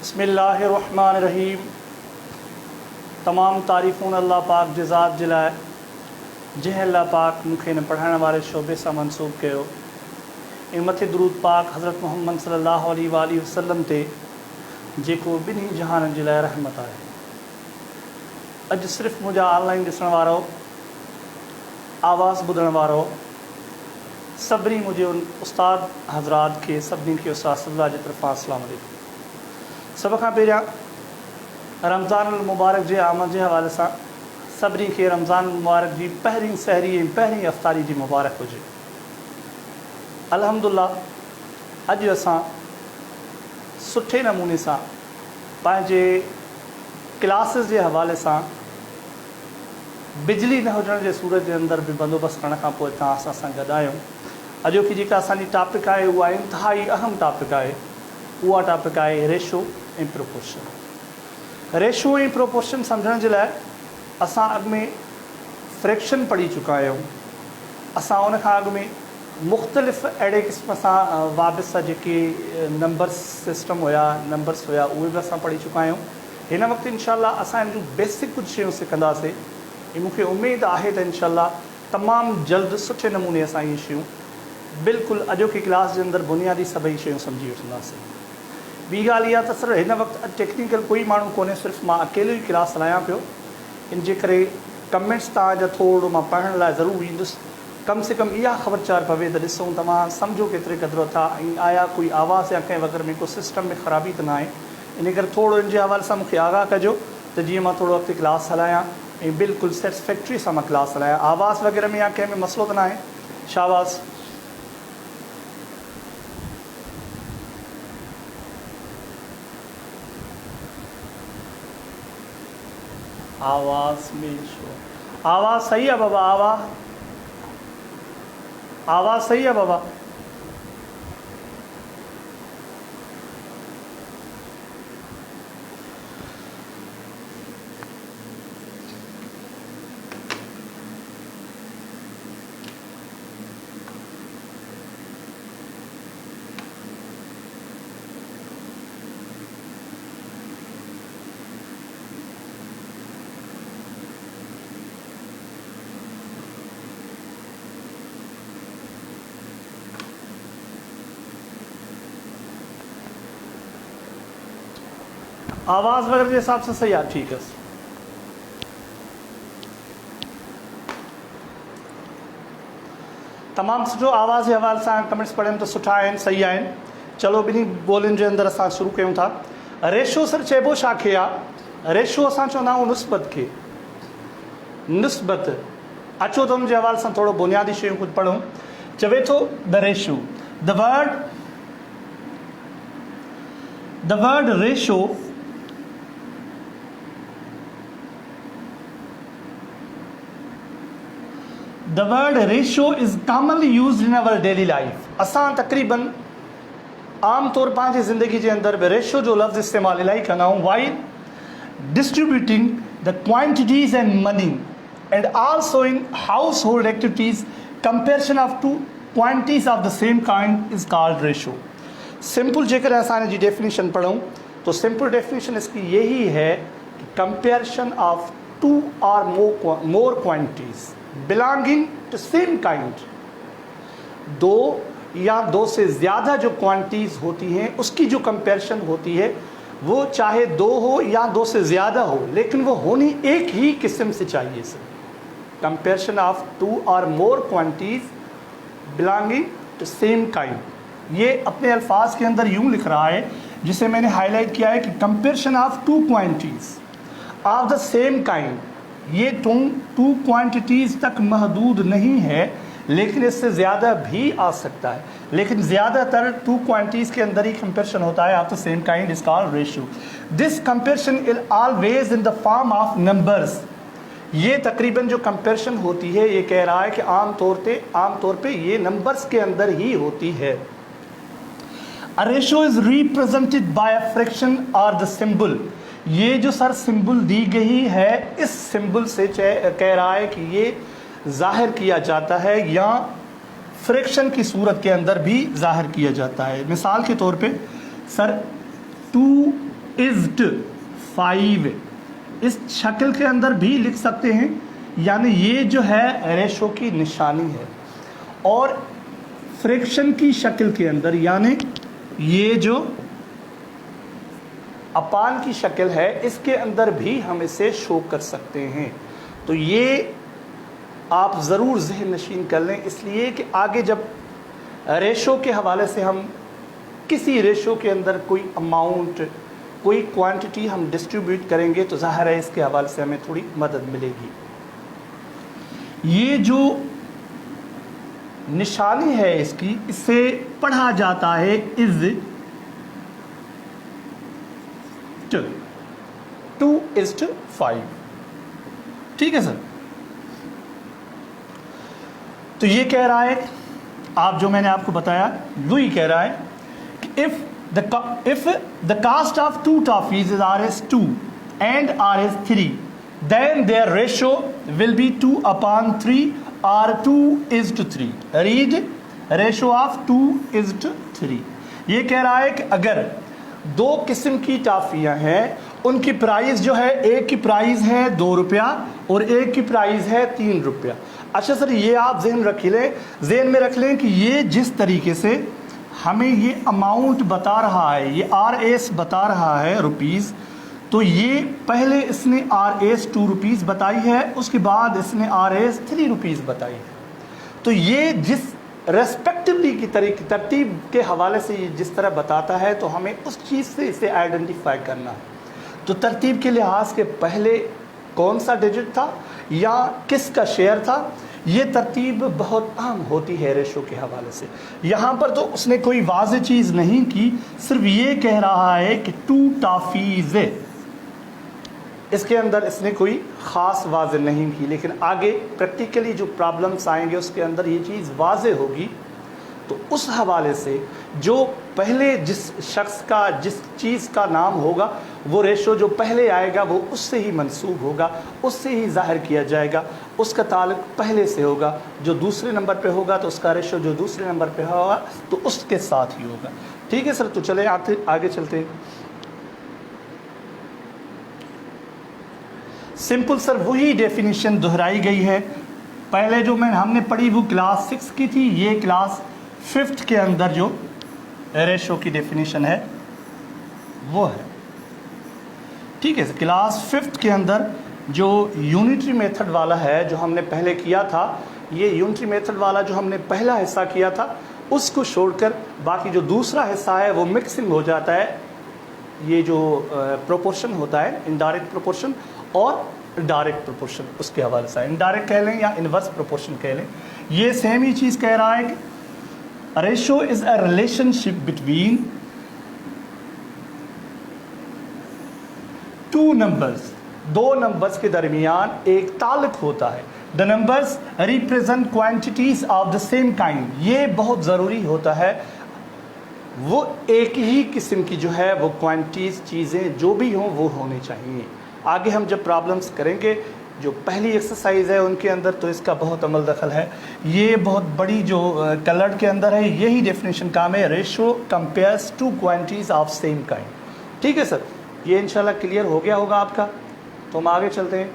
बिस्मिल्लाहिर्रहमानिर्रहीम। तमाम तारीफ़ूं अल्लाह पाक जे ज़ात जे लाइ जंहिं अल्लाह पाक मूंखे हिन पढ़ाइण वारे शोबे सां मनसूब कयो। ऐं मथे दरूद पाक हज़रत मुहम्मद सल्लल्लाहु अलैहि वसल्लम ते जेको ॿिन्ही जहाननि जे लाइ रहमत आहे। अॼु सिर्फ़ु मुंहिंजा ऑनलाइन ॾिसण वारो, आवाज़ ॿुधण वारो सभिनी मुंहिंजे उस्ताद हज़रात खे सभिनी खे उस्ताद सल्ला जी तरफ़ां अस्सलाम वालेकुम। सभ खां पहिरियां रमज़ान मुबारक जे आमद जे हवाले सां सभिनी खे रमज़ान मुबारक जी पहिरीं सहरी ऐं पहिरीं अफ़्तारी जी मुबारक हुजे। अल्हम्दुलिल्लाह अॼु असां सुठे नमूने सां पंहिंजे क्लासिस जे हवाले सां बिजली न हुजण जे सूरत जे अंदरि बि बंदोबस्तु करण खां पोइ तव्हां असां सां गॾु आहियूं। अॼोकी जेका असांजी टॉपिक आहे उहा इंतिहाई अहम टॉपिक आहे। उहा टॉपिक आहे रेशो ऐं प्रोपोर्शन। रेशो ऐं प्रोपोर्शन सम्झण जे लाइ असां अॻु में फ्रैक्शन पढ़ी चुका आहियूं। असां उन खां अॻु में मुख़्तलिफ़ अहिड़े क़िस्म सां वाबिस्ता जेके नंबर्स सिस्टम हुया, नंबर्स हुया, उहे बि असां पढ़ी चुका आहियूं। हिन वक़्तु इंशाअल्लाह असां इन जूं बेसिक कुझु शयूं सिखंदासीं ऐं मूंखे उमेदु आहे त इंशाअल्लाह तमामु जल्द सुठे नमूने असां इहे शयूं बिल्कुलु अॼोकी क्लास जे अंदरि बुनियादी सभई शयूं सम्झी वठंदासीं। ॿी ॻाल्हि इहा त सर हिन वक़्तु टेक्निकल कोई माण्हू कोन्हे, सिर्फ़ु मां अकेलो ई क्लास हलायां पियो। इन जे करे कमेंट्स तव्हांजा थोरो मां पढ़ण लाइ ज़रूरु ईंदुसि। कम से कम इहा ख़बरचार पवे त ॾिसूं तव्हां सम्झो केतिरे क़दुरु था ऐं आया कोई आवाज़ या कंहिं वग़ैरह में को सिस्टम में ख़राबी त न आहे। इन करे थोरो इन जे हवाले सां मूंखे आगाह कजो त जीअं मां थोरो अॻिते क्लास हलायां ऐं बिल्कुलु सेटिस्फैक्ट्री सां मां क्लास हलायां। आवाज़ वग़ैरह में या कंहिं में मसइलो त न आहे? शाबाश। आवाज़ में शो आवाज़ सही है बाबा? आवाज़ सही है बाबा? आवाज़ वगैरह के हिसाब से सही है, ठीक है। तमाम सुठो। आवाज़ के हवाले से कमेंट्स पढ़नि तो सुठा आहिनि, सही आहिनि। चलो ॿिन्ही ॿोलियुनि जे अंदरि असां शुरू कयूं था। रेशो सर चइबो छा खे आहे? रेशो असां चवंदा आहियूं निस्बत खे। निस्बत अचो त हुनजे हवाले सां थोरो बुनियादी शयूं कुझु पढ़ूं। चवे थो the ratio, the word ratio The word ratio is commonly used in our daily life. असां तक़रीबन आम तौर पंहिंजी ज़िंदगी जे अंदरि बि रेशो जो लफ़्ज़ इस्तेमालु इलाही कंदा आहियूं। while distributing the quantities and money and also in household activities, comparison of two quantities of the same kind is called ratio. Simple जेकर असां जी डेफिनेशन पढ़ूं तो सिंपल डेफिनेशन इसकी यही है कि comparison of two or more quantities belonging to same kind. दो या दो से ज़्यादा जो क्वांटिटीज़ होती हैं उसकी जो कंपैरिजन होती है वो चाहे दो हो या दो से ज़्यादा हो, लेकिन वो होनी एक ही किस्म से चाहिए sir. Comparison of two or more quantities belonging to same kind. ये अपने अल्फाज के अंदर यूँ लिख रहा है जिसे मैंने हाईलाइट किया है कि comparison of two quantities of the same kind. ये टू क्वांटिटीज़ तक महदूद नहीं है, लेकिन इससे ज़्यादा भी आ सकता है, लेकिन ज़्यादातर टू क्वांटिटीज़ के अंदर ही कंपैरिजन होता है of the same kind is called ratio. This comparison is always in the form of numbers. ये तकरीबन जो कंपैरिजन होती है ये कह रहा है कि आम तौर पे ये नंबर्स के अंदर ही होती है। A ratio is represented by a fraction और द सिंबल। ये जो सर सिंबल दी गई है इस सिंबल से कह रहा है कि ये जाहिर किया जाता है या फ्रैक्शन की सूरत के अंदर भी जाहिर किया जाता है। मिसाल के तौर पे सर 2 इज्ड 5 इस शक्ल के अंदर भी लिख सकते हैं, यानी ये जो है रेशो की निशानी है। और फ्रैक्शन की शक्ल के अंदर, यानी ये जो अपान की शक्ल है, इसके अंदर भी हम इसे शो कर सकते हैं। तो ये आप ज़रूर ज़हन नशीन कर लें, इसलिए कि आगे जब रेशो के हवाले से हम किसी रेशो के अंदर कोई अमाउंट, कोई क्वांटिटी हम डिस्ट्रीब्यूट करेंगे तो ज़ाहिर है इसके हवाले से हमें थोड़ी मदद मिलेगी। ये जो निशानी है इसकी, इसे पढ़ा जाता है इज 2:5। ठीक है सर। तो ये कह रहा है, आप जो मैंने आपको बताया वो ही कह रहा है कि if the cost of 2 toffees is RS2 and RS3 then their ratio will be 2/3 or 2:3। read ratio of 2:3। ये कह रहा है कि अगर 2 किस्म की टाफियां हैं, उनकी प्राइस जो है, एक की प्राइस है 2 रुपया और एक की प्राइस है 3 रुपया। अच्छा सर, ये आप जहन में रख लें कि ये जिस तरीके से हमें ये अमाउंट बता रहा है, ये RS बता रहा है रुपीज़, तो ये पहले इसने RS 2 रुपीज़ बताई है, उसके बाद इसने RS 3 रुपीज़ बताई है। तो ये जिस रेस्पेक्टिवली की तरतीब के हवाले से ये जिस तरह बताता है, तो हमें उस चीज़ से इसे आइडेंटिफाई करना है। तो तरतीब के लिहाज के पहले कौन सा डिजिट था या किसका शेयर था, ये तरतीब बहुत अहम होती है रेशो के हवाले से। यहाँ पर तो उसने कोई वाज़ेह चीज़ नहीं की, सिर्फ ये कह रहा है कि 2 टॉफीज़, इसके अंदर इसने कोई ख़ास वाज़ेह नहीं की। लेकिन आगे प्रैक्टिकली जो प्रॉब्लम्स आएंगे उसके अंदर ये चीज़ वाज़ेह होगी। तो उस हवाले से जो पहले जिस शख्स का, जिस चीज़ का नाम होगा, वो रेशो जो पहले आएगा वो उससे ही मंसूब होगा, उससे ही ज़ाहिर किया जाएगा, उसका ताल्लुक़ पहले से होगा। जो दूसरे नंबर पे होगा तो उसका रेशो जो दूसरे नंबर पे होगा तो उसके साथ ही होगा। ठीक है सर, तो चले आगे चलते हैं। सिंपल सर वही डेफिनेशन दोहराई गई है। पहले जो हमने पढ़ी वो क्लास 6 की थी, ये क्लास 5th के अंदर जो रेशो की डेफिनेशन है वो है। ठीक है, क्लास 5th के अंदर जो यूनिटरी मेथड वाला है, जो हमने पहले किया था, ये यूनिटरी मेथड वाला जो हमने पहला हिस्सा किया था, उसको छोड़कर बाकी जो दूसरा हिस्सा है वो मिक्सिंग हो जाता है। ये जो प्रोपोर्शन होता है, इनडायरेक्ट प्रोपोर्शन और डायरेक्ट प्रोपोर्शन, उसके हवाले से इनडायरेक्ट कह लें या इनवर्स प्रोपोर्शन कह लें, ये सेम ही चीज़ कह रहा है कि ratio is a relationship between 2 numbers, 2 numbers के दरमियान एक ताल्लुक होता है। The numbers represent quantities of the same kind. ये बहुत ज़रूरी होता है, वो एक ही किस्म की जो है वो क्वांटिटीज, चीज़ें जो भी हों वो होनी चाहिए। आगे हम जब प्रॉब्लम्स करेंगे, जो पहली एक्सरसाइज है उनके अंदर, तो इसका बहुत अमल दखल है। ये बहुत बड़ी जो कलर्ड के अंदर है, यही डेफिनेशन काम है, ratio compares 2 quantities of same kind. ठीक है सर, ये इंशाल्लाह क्लियर हो गया होगा आपका। तो हम आगे चलते हैं।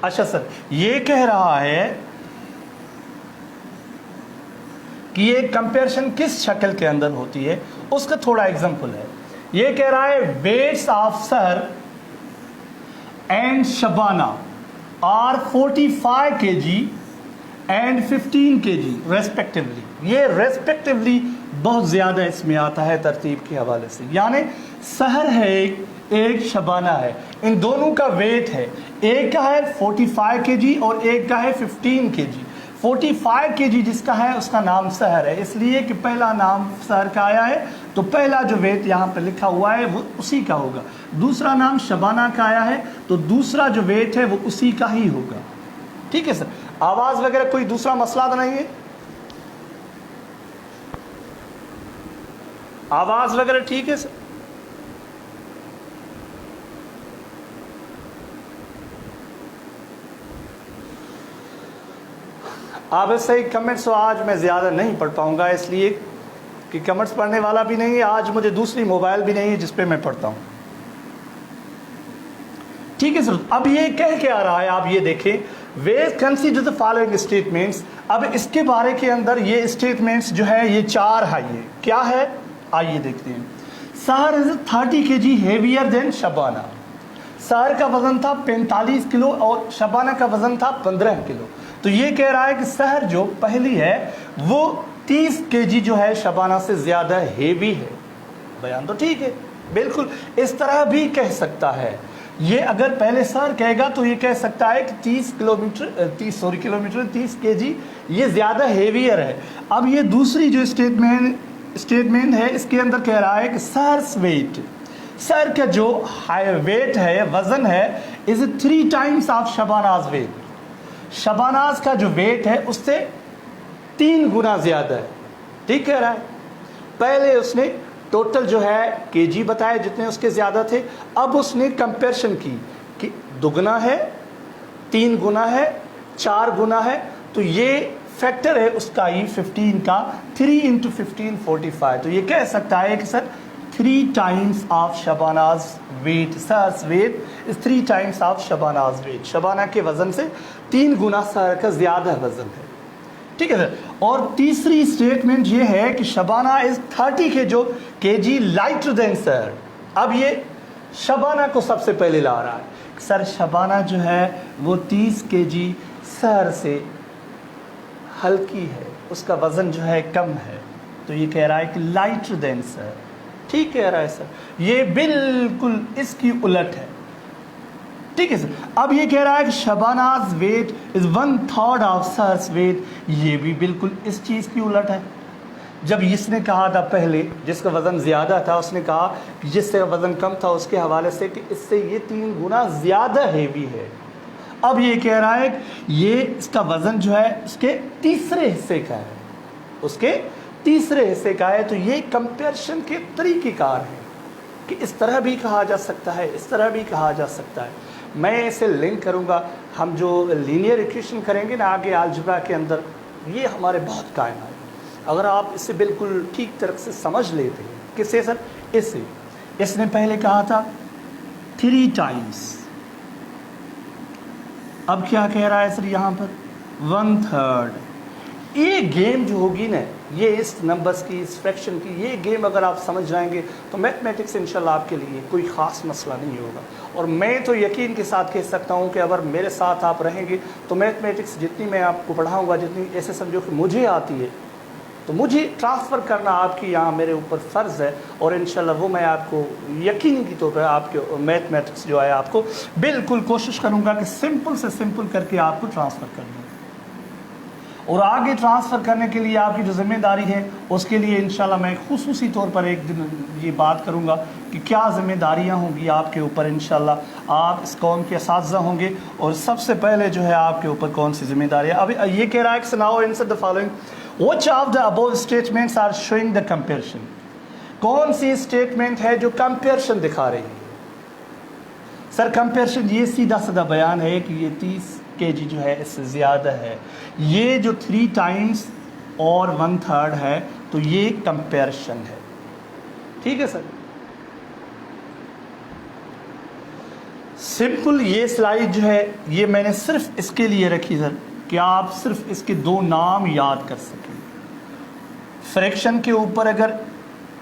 अच्छा सर, ये कह रहा है कि ये कंपेरिजन किस शक्ल के अंदर होती है, उसका थोड़ा एग्जांपल है। ये कह रहा है weights of Sahar and Shabana are 45 kg and 15 kg respectively. ये रेस्पेक्टिवली बहुत ज़्यादा इसमें आता है तरतीब के हवाले से, यानी सहर है एक शबाना है, इन दोनों का वेट है, एक का है 45 kg और एक का है 15 kg। 45 kg जिसका है उसका नाम सहर है, इसलिए कि पहला नाम सहर का आया है, तो पहला जो वेट यहाँ पर लिखा हुआ है वो उसी का होगा। दूसरा नाम शबाना का आया है, तो दूसरा जो वेट है वो उसी का ही होगा। ठीक है सर, आवाज़ वगैरह कोई दूसरा मसला तो नहीं है? आवाज़ वगैरह ठीक है सर? आप ऐसे ही कमेंट्स आज मैं ज़्यादा नहीं पढ़ पाऊँगा, इसलिए कि कमेंट्स पढ़ने वाला भी नहीं है, आज मुझे दूसरी मोबाइल भी नहीं है जिस पे मैं पढ़ता हूँ। ठीक है सर, अब ये कह के आ रहा है, आप ये देखें, वे कंसीडर द फॉलोइंग स्टेटमेंट्स। अब इसके बारे के अंदर ये स्टेटमेंट्स जो है ये 4 है, ये क्या है आइए देखते हैं। Sahar is 30 kg heavier than Shabana. Sahar का वजन था 45 किलो और शबाना का वजन था 15 किलो। तो ये कह रहा है कि सहर जो पहली है वो 30 kg जो है शबाना से ज़्यादा हेवी है। बयान तो ठीक है, बिल्कुल इस तरह भी कह सकता है। ये अगर पहले सहर कहेगा तो ये कह सकता है कि 30 kg ये ज़्यादा हेवियर है। अब ये दूसरी जो स्टेटमेंट है इसके अंदर कह रहा है कि सहर्स वेट, सहर का जो हाई वेट है, वज़न है, is 3 times of Shabana's wait. शबानाज का जो वेट है उससे 3 गुना ज़्यादा है। ठीक कह रहा है। पहले उसने टोटल जो है केजी बताए जितने उसके ज़्यादा थे, अब उसने कंपेरिजन की कि दुगना है, 3 गुना है, 4 गुना है। तो ये फैक्टर है उसका ही 15 का, 3 × 15 45। तो ये कह सकता है कि sir 3 times of Shabana's weight, Sahar's weight is 3 times of Shabana's weight. Shabana के वज़न से 3 गुना सहर का ज़्यादा वज़न है। ठीक है सर। और तीसरी स्टेटमेंट ये है कि Shabana is 30 kg lighter than सहर। अब ये शबाना को सबसे पहले ला रहा है। सर शबाना जो है वो 30 kg सहर से हल्की है, उसका वज़न जो है कम है। तो ये कह रहा है कि लाइटर देन सहर। ठीक कह रहा है सर, ये बिल्कुल इसकी उलट है। ठीक है सर। अब ये कह रहा है कि शबानाज वेट इज़ 1/3 ऑफ सहर्स वेट। ये भी बिल्कुल इस चीज़ की उलट है। जब इसने कहा था पहले जिसका वज़न ज़्यादा था, उसने कहा कि जिससे वज़न कम था उसके हवाले से कि इससे ये 3 गुना ज़्यादा हेवी है। अब ये कह रहा है कि ये इसका वज़न जो है उसके तीसरे हिस्से का है, उसके तीसरे हिस्से का है। तो ये कंपैरिजन के तरीक़ेकार है कि इस तरह भी कहा जा सकता है, इस तरह भी कहा जा सकता है। मैं इसे लिंक करूँगा, हम जो लीनियर इक्वेशन करेंगे ना आगे अलजेब्रा के अंदर, ये हमारे बहुत कायम है। अगर आप इसे बिल्कुल ठीक तरह से समझ लेते हैं। किससे सर? इससे। इसने पहले कहा था 3 times, अब क्या कह रहा है सर यहाँ पर 1/3। ये गेम जो होगी ना, ये इस नंबर्स की, इस फ्रैक्शन की, ये गेम अगर आप समझ जाएंगे तो मैथमेटिक्स इंशाल्लाह आपके लिए कोई ख़ास मसला नहीं होगा। और मैं तो यकीन के साथ कह सकता हूँ कि अगर मेरे साथ आप रहेंगे तो मैथमेटिक्स जितनी मैं आपको पढ़ाऊँगा, जितनी ऐसे समझो कि मुझे आती है, तो मुझे ट्रांसफ़र करना आपकी यहाँ मेरे ऊपर फ़र्ज़ है। और इंशाल्लाह वो मैं आपको यकीनी के तौर पर आपके मैथमेटिक्स जो है आपको बिल्कुल कोशिश करूँगा कि सिंपल से सिंपल करके आपको ट्रांसफ़र कर दूँ। और आगे ट्रांसफ़र करने के लिए आपकी जो ज़िम्मेदारी है उसके लिए इंशाल्लाह मैं खुसूसी तौर पर एक दिन ये बात करूँगा कि क्या ज़िम्मेदारियाँ होंगी आपके ऊपर। इंशाल्लाह आप इस कौम के असातिज़ा होंगे और सबसे पहले जो है आपके ऊपर कौन सी ज़िम्मेदारियाँ। अब ये कह रहा है कि now answer the following, which of the above statements are showing the comparison. कौन सी स्टेटमेंट है जो कंपेरिजन दिखा रही है? सर कंपेरिजन ये सीधा साधा बयान है कि ये 30 kg जो है इससे ज़्यादा है। ये जो 3 times और 1/3 है तो ये कंपेरिजन है। ठीक है सर। सिंपल ये स्लाइड जो है ये मैंने सिर्फ इसके लिए रखी सर कि आप सिर्फ इसके 2 नाम याद कर सकें। फ्रैक्शन के ऊपर अगर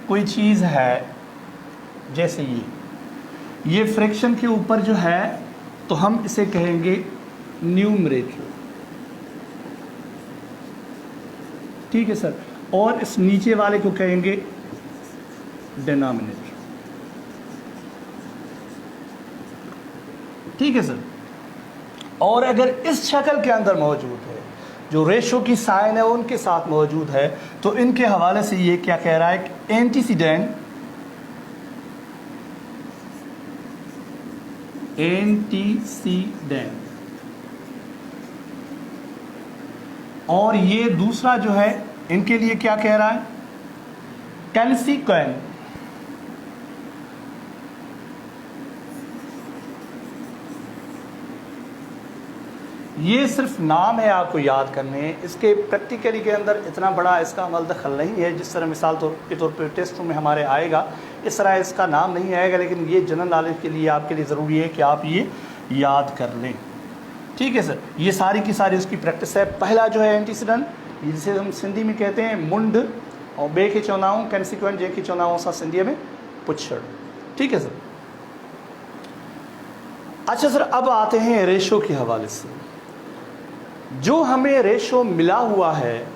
कोई चीज़ है, जैसे ये फ्रैक्शन के ऊपर जो है तो हम इसे कहेंगे न्यूमरेटर। ठीक है सर। और इस नीचे वाले को कहेंगे डिनोमिनेटर। ठीक है सर। और अगर इस शक्ल के अंदर मौजूद है, जो रेशो की साइन है उनके साथ मौजूद है, तो इनके हवाले से ये क्या कह रहा है कि एंटीसीडेंट और ये दूसरा जो है इनके लिए क्या कह रहा है, कंसीक्वेंट। ये सिर्फ नाम है आपको याद करने, इसके प्रैक्टिकली के अंदर इतना बड़ा इसका अमल दखल नहीं है। जिस तरह मिसाल के तौर पर टेस्ट में हमारे आएगा, इस तरह इसका नाम नहीं आएगा, लेकिन ये जनरल नॉलेज के लिए आपके लिए ज़रूरी है कि आप ये याद कर लें। ठीक है सर, ये सारी की सारी उसकी प्रैक्टिस है। पहला जो है एंटीसीडेंट, जिसे हम सिंधी में कहते हैं मुंड, और बे के चौनाओं कंसिक्वेंट जे के चौनाओं सा सिंधी में पुछड़। ठीक है सर। अच्छा सर, अब आते हैं रेशो के हवाले से। जो हमें रेशो मिला हुआ है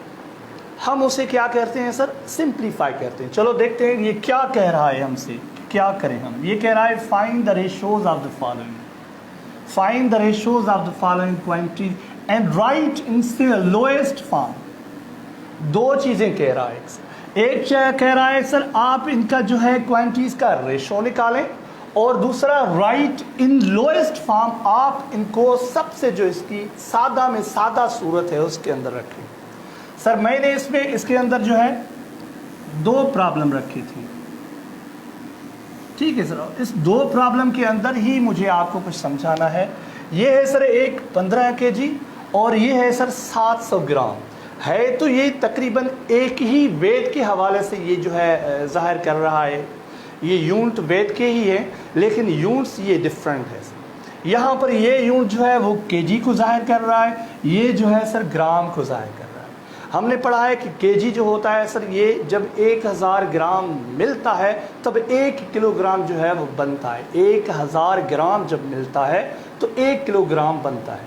हम उसे क्या कहते हैं सर? सिंप्लीफाई कहते हैं। चलो देखते हैं ये क्या कह रहा है हमसे, क्या करें हम। ये कह रहा है find the ratios of the following, find the ratios of the following quantity and right in lowest form. दो चीजें कह रहा है। एक कह रहा है सर आप इनका जो है क्वांटिटीज का रेशो निकालें, और दूसरा राइट इन लोएस्ट फॉर्म, आप इनको सबसे जो इसकी सादा में सादा सूरत है उसके अंदर रखें। सर मैंने इसमें इसके अंदर जो है दो प्रॉब्लम रखी थी। ठीक है सर, इस दो प्रॉब्लम के अंदर ही मुझे आपको कुछ समझाना है। ये है सर एक 15 kg और ये है सर 700 ग्राम है। तो ये तकरीबन एक ही वेट के हवाले से ये जो है जाहिर कर रहा है। ये यूनिट वेट के ही है, लेकिन यूनिट्स ये डिफरेंट है। यहाँ पर ये यूनिट जो है वो केजी को जाहिर कर रहा है, ये जो है सर ग्राम को जाहिर कर रहा है। हमने पढ़ा है कि केजी जो होता है सर, ये जब 1000 ग्राम मिलता है तब 1 किलोग्राम जो है वो बनता है। 1000 ग्राम जब मिलता है तो 1 किलोग्राम बनता है।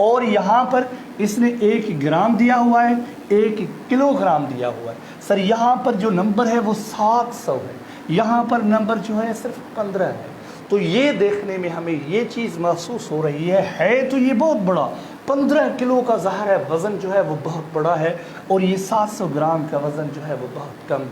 और यहाँ पर इसने 1 ग्राम दिया हुआ है, 1 किलोग्राम दिया हुआ है। सर यहाँ पर जो नंबर है वो 700 है, यहाँ पर नंबर जो है सिर्फ 15 है। तो ये देखने में हमें ये चीज़ महसूस हो रही है तो ये बहुत बड़ा 15 किलो का ज़ाहिर है वज़न जो है वो बहुत बड़ा है, और ये 700 ग्राम का वज़न जो है वो बहुत कम है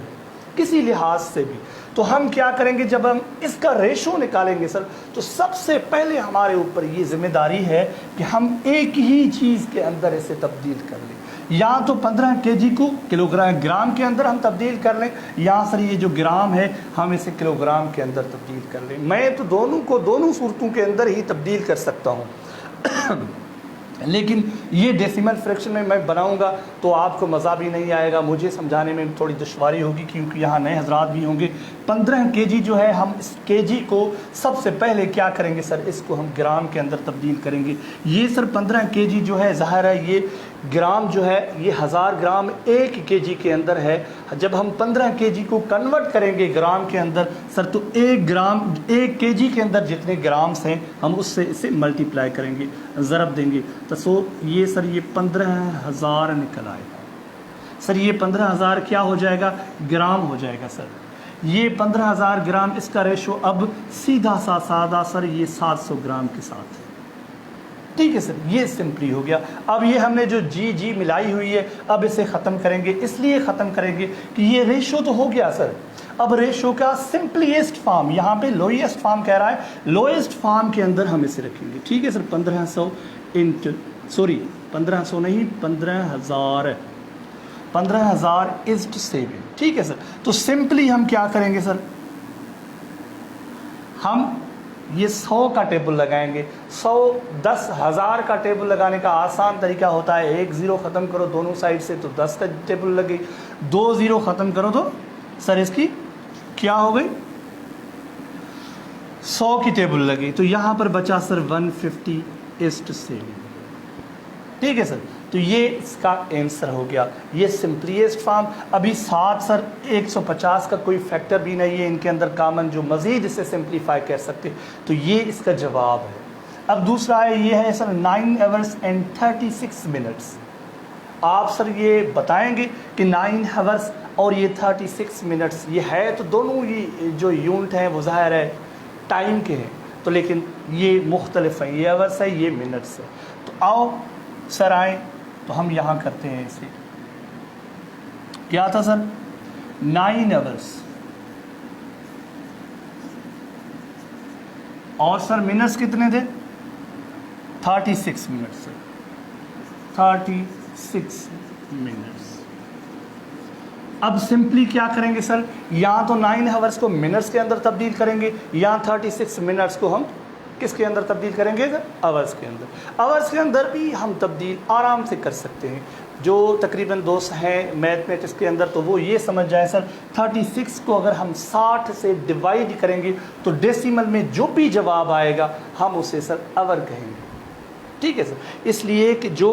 किसी लिहाज से भी। तो हम क्या करेंगे, जब हम इसका रेशो निकालेंगे सर, तो सबसे पहले हमारे ऊपर ये जिम्मेदारी है कि हम एक ही चीज़ के अंदर इसे तब्दील कर लें। या तो 15 kg को ग्राम के अंदर हम तब्दील कर लें, या सर ये जो ग्राम है हम इसे किलोग्राम के अंदर तब्दील कर लें। मैं तो दोनों को दोनों सूरतों के अंदर ही तब्दील कर सकता हूँ लेकिन ये डेसिमल फ्रैक्शन में मैं बनाऊंगा तो आपको मज़ा भी नहीं आएगा, मुझे समझाने में थोड़ी दुश्वारी होगी, क्योंकि यहाँ नए हजरात भी होंगे। 15 kg जो है, हम इस kg को सबसे पहले क्या करेंगे सर, इसको हम ग्राम के अंदर तब्दील करेंगे। ये सर 15 kg जो है ज़ाहिर है ये ग्राम जो है ये 1000 ग्राम 1 kg के अंदर है। जब हम 15 kg को कन्वर्ट करेंगे ग्राम के अंदर सर, तो 1 kg के अंदर जितने ग्राम्स हैं हम उससे इसे मल्टीप्लाई करेंगे, ज़रब देंगे। तो सो ये सर ये 15,000 निकल आएगा। सर ये 15,000 क्या हो जाएगा, ग्राम हो जाएगा। सर ये 15,000 ग्राम, इसका रेशो अब सीधा सा सादा सर ये 700 ग्राम के साथ है। ठीक है सर, ये सिंपली हो गया। अब ये हमने जो जी मिलाई हुई है, अब इसे ख़त्म करेंगे। इसलिए ख़त्म करेंगे कि ये रेशो तो हो गया सर। अब रेशो का सिंपलीस्ट फॉर्म, यहाँ पे लोएस्ट फॉर्म कह रहा है, लोएस्ट फॉर्म के अंदर हम इसे रखेंगे। ठीक है सर, 1500 नहीं 15,000 इज टू 7। ठीक है सर, तो सिंपली हम क्या करेंगे सर, हम ये 100 का टेबल लगाएंगे। 100 10,000 का टेबल लगाने का आसान तरीका होता है, 1 0 ख़त्म करो दोनों साइड से तो 10 का टेबल लगे, 2 0 ख़त्म करो तो सर इसकी क्या हो गई, 100 की टेबल लगी। तो यहाँ पर बचा सर 150:7। ठीक है सर, तो ये इसका आंसर हो गया, ये सिंपलीस्ट फॉर्म। अभी 7 सर 150 का कोई फैक्टर भी नहीं है इनके अंदर कॉमन जो मज़ीद इसे सिंपलीफाई कर सकते, तो ये इसका जवाब है। अब दूसरा है, ये है सर 9 hours and 36 minutes। आप सर ये बताएंगे कि 9 hours और ये 36 minutes ये है, तो दोनों ये जो यूनिट हैं वो ज़ाहिर है टाइम के हैं, तो लेकिन ये मुख्तलिफ हैं, ये आवर्स है ये मिनट्स है। तो आओ सर आए, तो हम यहाँ करते हैं इसे। क्या था सर, 9 hours और सर मिनट्स कितने थे, 36 मिनट्स, 36 मिनट्स। अब सिंपली क्या करेंगे सर, या तो 9 hours को मिनट्स के अंदर तब्दील करेंगे, या 36 मिनट्स को हम किसके अंदर तब्दील करेंगे सर? आवर्स के अंदर। आवर्स के अंदर भी हम तब्दील आराम से कर सकते हैं। जो तकरीबन दोस्त हैं मैथमेटिक्स के अंदर तो वो ये समझ जाए सर 36 को अगर हम 60 से डिवाइड करेंगे तो डेसिमल में जो भी जवाब आएगा हम उसे सर आवर कहेंगे। ठीक है सर, इसलिए कि जो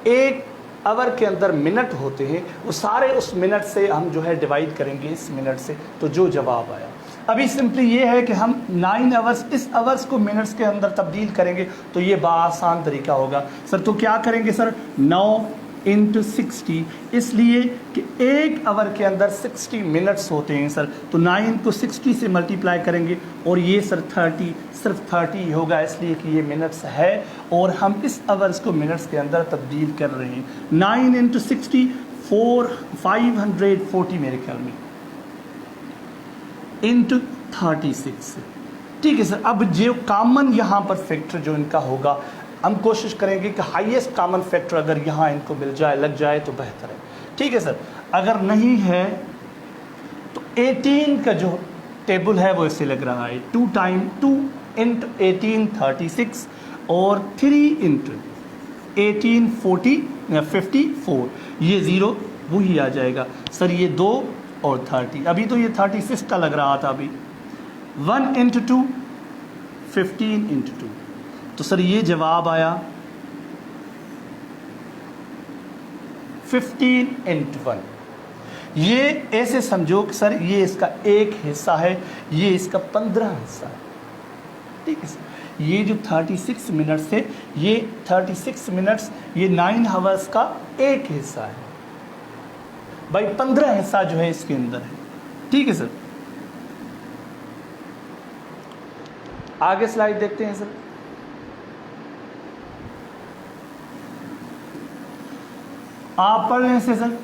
एक आवर के अंदर मिनट होते हैं वो सारे उस मिनट से हम जो है डिवाइड करेंगे इस मिनट से, तो जो जवाब आया। अभी सिंपली ये है कि हम 9 आवर्स इस आवर्स को मिनट्स के अंदर तब्दील करेंगे तो ये आसान तरीका होगा सर। तो क्या करेंगे सर 9 × 60, इसलिए कि एक आवर के अंदर 60 मिनट्स होते हैं सर। तो 9 को 60 से मल्टीप्लाई करेंगे और ये सर 30 सिर्फ 30 होगा, इसलिए कि ये मिनट्स है और हम इस आवर्स को मिनट्स के अंदर तब्दील कर रहे हैं। 9 × 60 540 मेरे ख्याल में इंटू 36। ठीक है सर। अब जो कॉमन यहाँ पर फैक्टर जो इनका होगा हम कोशिश करेंगे कि हाईएस्ट कॉमन फैक्टर अगर यहाँ इनको मिल जाए लग जाए तो बेहतर है। ठीक है सर। अगर नहीं है तो 18 का जो टेबल है वो इससे लग रहा है 2 × 18 36 और 3 × 18 54, ये 0 वही आ जाएगा सर। ये 2 और 30, अभी तो ये 36 का लग रहा था अभी। 1 × 2 15 × 2, तो सर ये जवाब आया 15 × 1। ये ऐसे समझो कि सर ये इसका एक हिस्सा है, ये इसका 15 हिस्सा है। ठीक है सर। ये जो 36 मिनट्स है ये 36 मिनट्स ये 9 आवर्स का एक हिस्सा है भाई, 15 हिस्सा जो है इसके अंदर है। ठीक है सर। आगे स्लाइड देखते हैं सर। आप पढ़ लें इसे सर।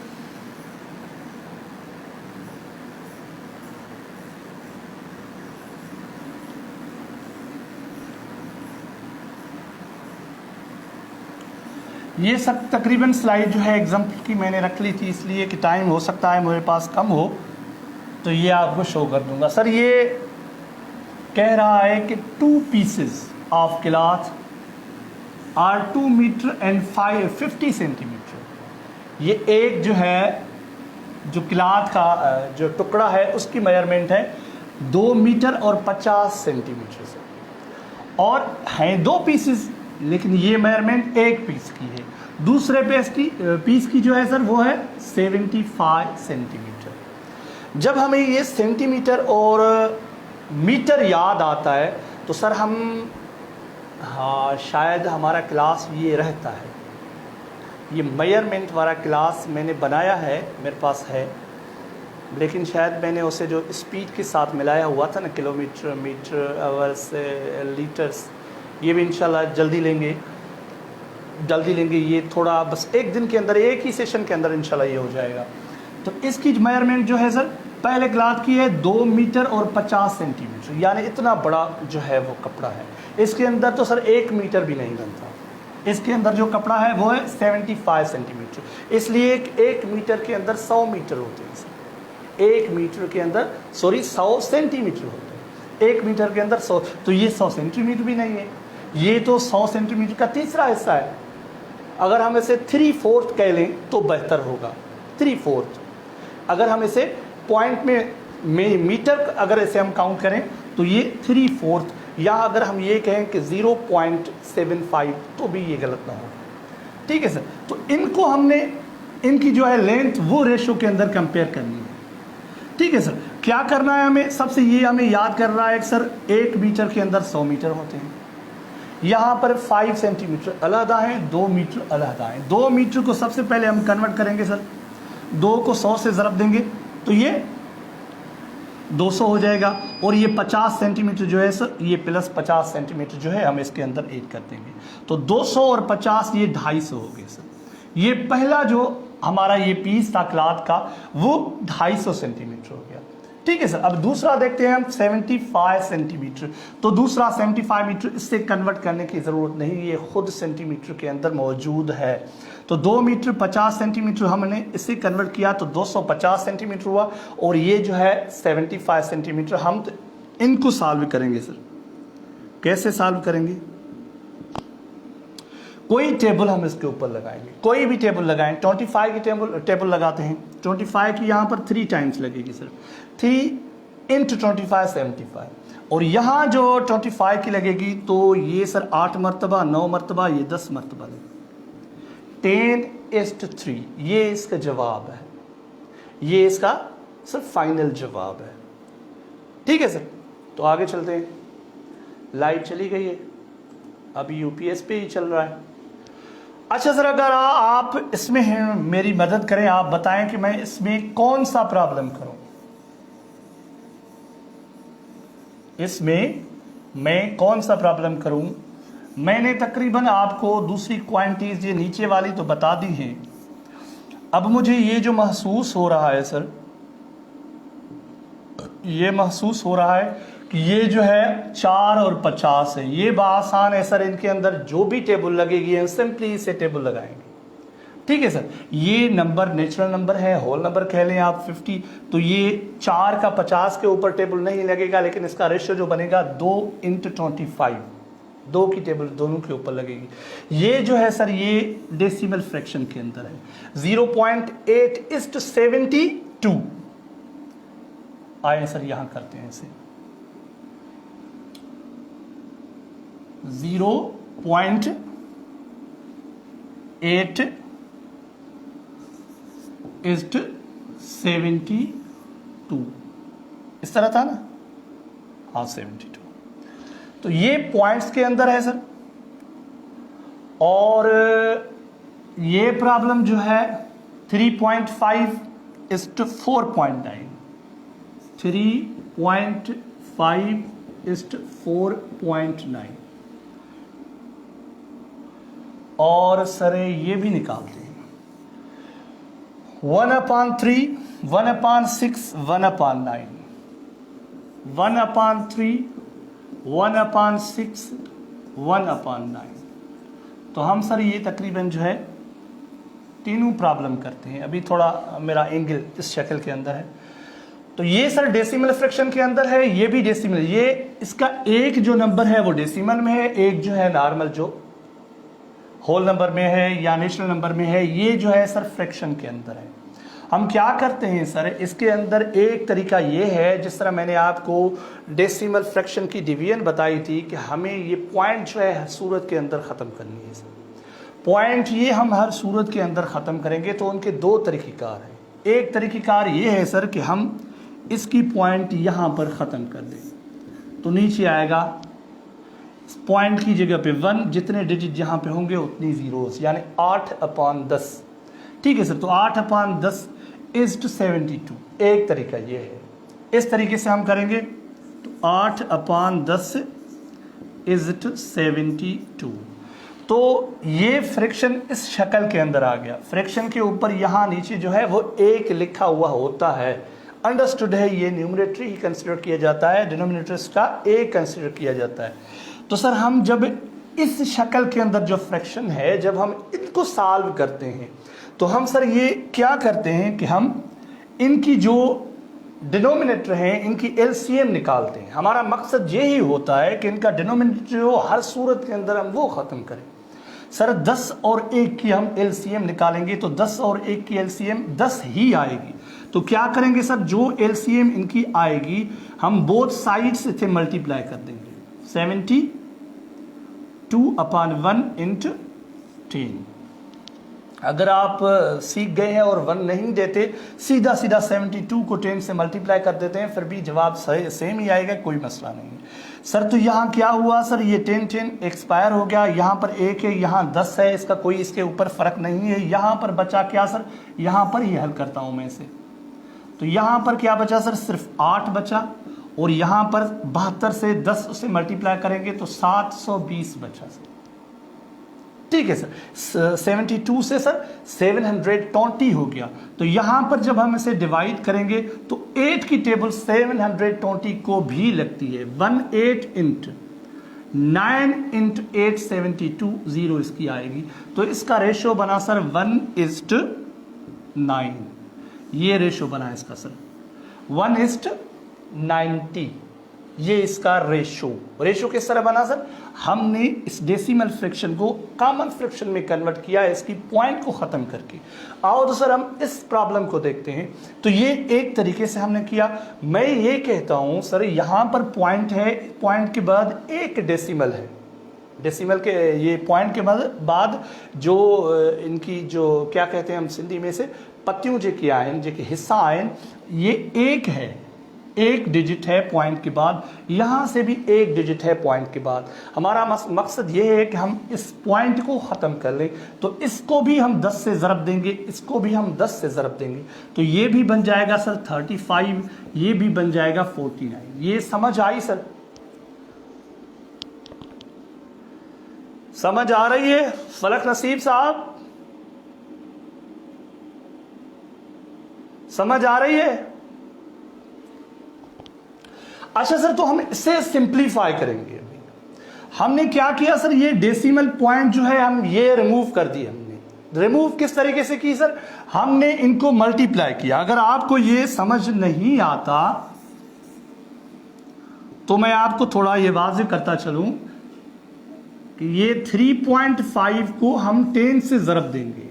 ये सब तकरीबन स्लाइड जो है एग्जाम्पल की मैंने रख ली थी, इसलिए कि टाइम हो सकता है मेरे पास कम हो तो ये आपको शो कर दूंगा सर। ये कह रहा है कि 2 pieces of cloth are 2 metre and 50 centimetre. ये एक जो है जो क्लॉथ का जो टुकड़ा है उसकी मेजरमेंट है 2 मीटर और 50 सेंटीमीटर से, और हैं 2 पीसेस लेकिन ये मेजरमेंट एक पीस की है। दूसरे पीस की जो है सर वो है 75 सेंटीमीटर। जब हमें ये सेंटीमीटर और मीटर याद आता है तो सर हम शायद हमारा क्लास ये रहता है, ये मेजरमेंट वाला क्लास मैंने बनाया है, मेरे पास है, लेकिन शायद मैंने उसे जो स्पीड के साथ मिलाया हुआ था ना, किलोमीटर, मीटर, आवर्स, लीटर्स, ये भी इंशाल्लाह जल्दी लेंगे। ये थोड़ा बस एक दिन के अंदर, एक ही सेशन के अंदर इंशाल्लाह ये हो जाएगा। तो इसकी मेजरमेंट जो है सर पहले क्लॉथ की है 2 मीटर और 50 सेंटीमीटर, यानी इतना बड़ा जो है वो कपड़ा है। इसके अंदर तो सर 1 मीटर भी नहीं बनता, इसके अंदर जो कपड़ा है वो है 75 सेंटीमीटर, इसलिए 1 मीटर के अंदर 100 मीटर होते हैं सर। 1 मीटर के अंदर 100 सेंटीमीटर होते हैं, 1 मीटर के अंदर 100, तो ये 100 सेंटीमीटर भी नहीं है, ये तो 100 सेंटीमीटर का तीसरा हिस्सा है। अगर हम इसे 3/4 कह लें तो बेहतर होगा। 3/4 अगर हम इसे पॉइंट में मीटर अगर इसे हम काउंट करें तो ये 3/4, या अगर हम ये कहें कि 0.75 तो भी ये गलत ना हो। ठीक है सर। तो इनको हमने इनकी जो है लेंथ वो रेशो के अंदर कंपेयर करनी है। ठीक है सर। क्या करना है हमें, सबसे ये हमें याद कर रहा है सर 1 मीटर के अंदर 100 मीटर होते हैं, यहाँ पर 5 सेंटीमीटर अलहदा हैं, 2 मीटर अलहदा हैं। 2 मीटर को सबसे पहले हम कन्वर्ट करेंगे सर, 2 को 100 से ज़रब देंगे तो ये 200 हो जाएगा, और ये 50 सेंटीमीटर जो है सर ये प्लस 50 सेंटीमीटर जो है हम इसके अंदर ऐड कर देंगे, तो 200 और 50 ये 250 हो गए सर। ये पहला जो हमारा ये पीस था क्लॉथ का वो 250 सेंटीमीटर हो गया। ठीक है सर। अब दूसरा देखते हैं हम 75 सेंटीमीटर, तो दूसरा 75 मीटर, इससे कन्वर्ट करने की ज़रूरत नहीं, ये खुद सेंटीमीटर के अंदर मौजूद है। तो 2 मीटर 50 सेंटीमीटर हमने इससे कन्वर्ट किया तो 250 सेंटीमीटर हुआ, और ये जो है 75 सेंटीमीटर। हम इनको सॉल्व करेंगे सर। कैसे सॉल्व करेंगे? कोई टेबल हम इसके ऊपर लगाएंगे, कोई भी टेबल लगाएं। 25 की टेबल लगाते हैं। 25 की यहाँ पर 3 टाइम्स लगेगी सर, 3 इंटू 25 75, और यहाँ जो 25 की लगेगी तो ये सर 8 मरतबा, 9 मरतबा, ये 10 मरतबा लगेगी। 10:3 ये इसका जवाब है, ये इसका सर फाइनल जवाब है। ठीक है सर, तो आगे चलते हैं। लाइट चली गई है, अभी यूपीएस पे ही चल रहा है। अच्छा सर, अगर आप इसमें हैं, मेरी मदद करें, आप बताएं कि मैं इसमें कौन सा प्रॉब्लम करूं। इसमें मैं कौन सा प्रॉब्लम करूं? मैंने तकरीबन आपको दूसरी क्वांटिटीज ये नीचे वाली तो बता दी है। अब मुझे ये जो महसूस हो रहा है सर, ये महसूस हो रहा है कि ये जो है 4 और 50 है, ये आसान है सर। इनके अंदर जो भी टेबल लगेगी हम सिंपली इसे टेबल लगाएंगे। ठीक है सर, ये नंबर नेचुरल नंबर है, होल नंबर कह लें आप 50, तो ये 4 का 50 के ऊपर टेबल नहीं लगेगा, लेकिन इसका रेशियो जो बनेगा 2 इंटू 25, 2 की टेबल दोनों के ऊपर लगेगी। ये जो है सर ये डेसिमल फ्रैक्शन के अंदर है, 0.8:72। आए सर यहां करते हैं इसे, 0.8:72 इस तरह था ना, हाँ 72। तो ये पॉइंट्स के अंदर है सर। और ये प्रॉब्लम जो है 3.5:4.9, 3.5:4.9। और सर ये भी निकालते हैं 1/3, 1/6, 1/9, 1/3, 1/6, 1/9। तो हम सर ये तकरीबन जो है तीनों प्रॉब्लम करते हैं। अभी थोड़ा मेरा एंगल इस शक्ल के अंदर है। तो ये सर डेसिमल फ्रैक्शन के अंदर है, ये भी डेसिमल, ये इसका एक जो नंबर है वो डेसिमल में है, एक जो है नॉर्मल जो होल नंबर में है या नेचुरल नंबर में है, ये जो है सर फ्रैक्शन के अंदर है। हम क्या करते हैं सर, इसके अंदर एक तरीका ये है, जिस तरह मैंने आपको डेसिमल फ्रैक्शन की डिवीजन बताई थी कि हमें ये पॉइंट जो है हर सूरत के अंदर ख़त्म करनी है सर। पॉइंट ये हम हर सूरत के अंदर ख़त्म करेंगे तो उनके दो तरीक़ेकार हैं। एक तरीक़ेकार ये है सर कि हम इसकी पॉइंट यहाँ पर ख़त्म कर दें, तो नीचे आएगा पॉइंट की जगह पे 1, जितने डिजिट जहाँ पे होंगे उतनी ज़ीरोस, यानी 8/10। ठीक है सर, तो 8/10:72 एक तरीका ये है। इस तरीके से हम करेंगे तो 8/10:72। तो ये फ्रैक्शन इस शक्ल के अंदर आ गया। फ्रैक्शन के ऊपर यहाँ नीचे जो है वो एक लिखा हुआ होता है, अंडरस्टूड है। ये न्यूमरेटर ही कंसिडर किया जाता है, डिनोमिनेटर्स का एक कंसिडर किया जाता है। तो सर हम जब इस शक्ल के अंदर जो फ्रैक्शन है, जब हम इनको सॉल्व करते हैं तो हम सर ये क्या करते हैं कि हम इनकी जो डिनोमिनेटर हैं इनकी एलसीएम निकालते हैं। हमारा मकसद यही होता है कि इनका डिनोमिनेटर जो हर सूरत के अंदर हम वो ख़त्म करें। सर 10 और 1 की हम एलसीएम निकालेंगे तो 10 और 1 की एलसीएम 10 ही आएगी। तो क्या करेंगे सर, जो एलसीएम इनकी आएगी हम बोथ साइड से थे मल्टीप्लाई कर देंगे। 72/1 × 10। अगर आप सीख गए हैं और 1 नहीं देते, सीधा 72 को 10 से मल्टीप्लाई कर देते हैं, फिर भी जवाब सेम ही आएगा, कोई मसला नहीं है सर। तो यहाँ क्या हुआ सर, ये 10 एक्सपायर हो गया, यहाँ पर 1 है, यहाँ 10 है, इसका कोई इसके ऊपर फ़र्क नहीं है। यहाँ पर बचा क्या सर, यहाँ पर ही हल करता हूँ मैं इसे। तो यहाँ पर क्या बचा सर, सिर्फ 8 बचा, और यहाँ पर 72 से 10 से मल्टीप्लाई करेंगे तो 720 बचा सर। ठीक है सर, 72 से सर 720 हो गया। तो यहाँ पर जब हम इसे डिवाइड करेंगे तो 8 की टेबल 720 को भी लगती है। 18 × 9 × 8 72, 0 इसकी आएगी। तो इसका रेशो बना सर 1:9। ये रेशो बना इसका सर 1:90। ये इसका रेशो किस तरह बना सर, हमने इस डेसिमल फ्रैक्शन को कॉमन फ्रैक्शन में कन्वर्ट किया इसकी पॉइंट को ख़त्म करके। आओ तो सर हम इस प्रॉब्लम को देखते हैं। तो ये एक तरीके से हमने किया। मैं ये कहता हूँ सर यहाँ पर पॉइंट है, पॉइंट के बाद एक डेसिमल है, डेसिमल के ये पॉइंट के बाद जो इनकी जो क्या कहते हैं हम सिंधी में से पत्तियों जो किया है जो कि हिस्सा आए ये एक है, एक डिजिट है पॉइंट के बाद, यहाँ से भी एक डिजिट है पॉइंट के बाद। हमारा मकसद ये है कि हम इस पॉइंट को ख़त्म कर लें। तो इसको भी हम 10 से ज़रब देंगे, इसको भी हम 10 से ज़रब देंगे, तो ये भी बन जाएगा सर 35, ये भी बन जाएगा 49। ये समझ आई सर? समझ आ रही है फलक नसीब साहब? समझ आ रही है? अच्छा सर, तो हम इसे सिंप्लीफाई करेंगे। अभी हमने क्या किया सर, ये डेसिमल पॉइंट जो है हम ये रिमूव कर दिए। हमने रिमूव किस तरीके से की सर, हमने इनको मल्टीप्लाई किया। अगर आपको ये समझ नहीं आता तो मैं आपको थोड़ा ये वाज़ेह करता चलूं कि ये 3.5 को हम 10 से ज़रब देंगे,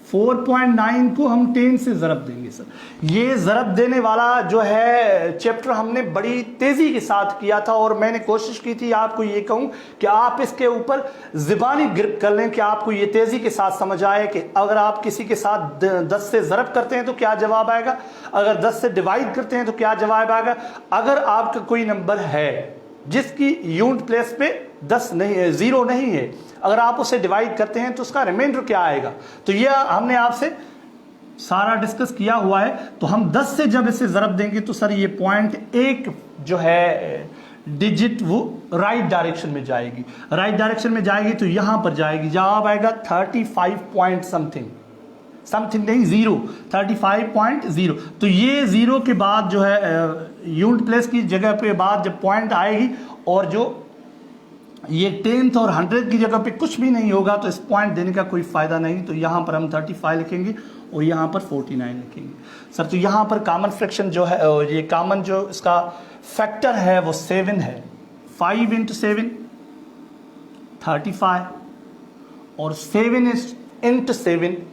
4.9 को हम 10 से ज़रब देंगे सर। ये ज़रब देने वाला जो है चैप्टर हमने बड़ी तेज़ी के साथ किया था और मैंने कोशिश की थी आपको ये कहूँ कि आप इसके ऊपर ज़बानी ग्रिप कर लें कि आपको ये तेज़ी के साथ समझ आए कि अगर आप किसी के साथ 10 से ज़रब करते हैं तो क्या जवाब आएगा, अगर 10 से डिवाइड करते हैं तो क्या जवाब आएगा। अगर आपका कोई नंबर है जिसकी यूनिट प्लेस पे 10 नहीं है, 0 नहीं है, अगर आप उसे डिवाइड करते हैं तो उसका रिमाइंडर क्या आएगा। तो यह हमने आपसे सारा डिस्कस किया हुआ है। तो हम 10 से जब इसे ज़रब देंगे तो सर ये पॉइंट एक जो है डिजिट वो राइट डायरेक्शन में जाएगी, राइट डायरेक्शन में जाएगी तो यहां पर जाएगी, जवाब आएगा 35 पॉइंट समथिंग नहीं 0, 35.0। तो ये 0 के बाद जो है यूनिट प्लेस की जगह पे बाद जब पॉइंट आएगी और जो ये 10th और 100 की जगह पे कुछ भी नहीं होगा तो इस पॉइंट देने का कोई फायदा नहीं। तो यहाँ पर हम 35 लिखेंगे और यहाँ पर 49 लिखेंगे सर। तो यहाँ पर कॉमन फ्रैक्शन जो है, ये कॉमन जो इसका फैक्टर है वो 7 है। 5 × 7 35 और 7 × 7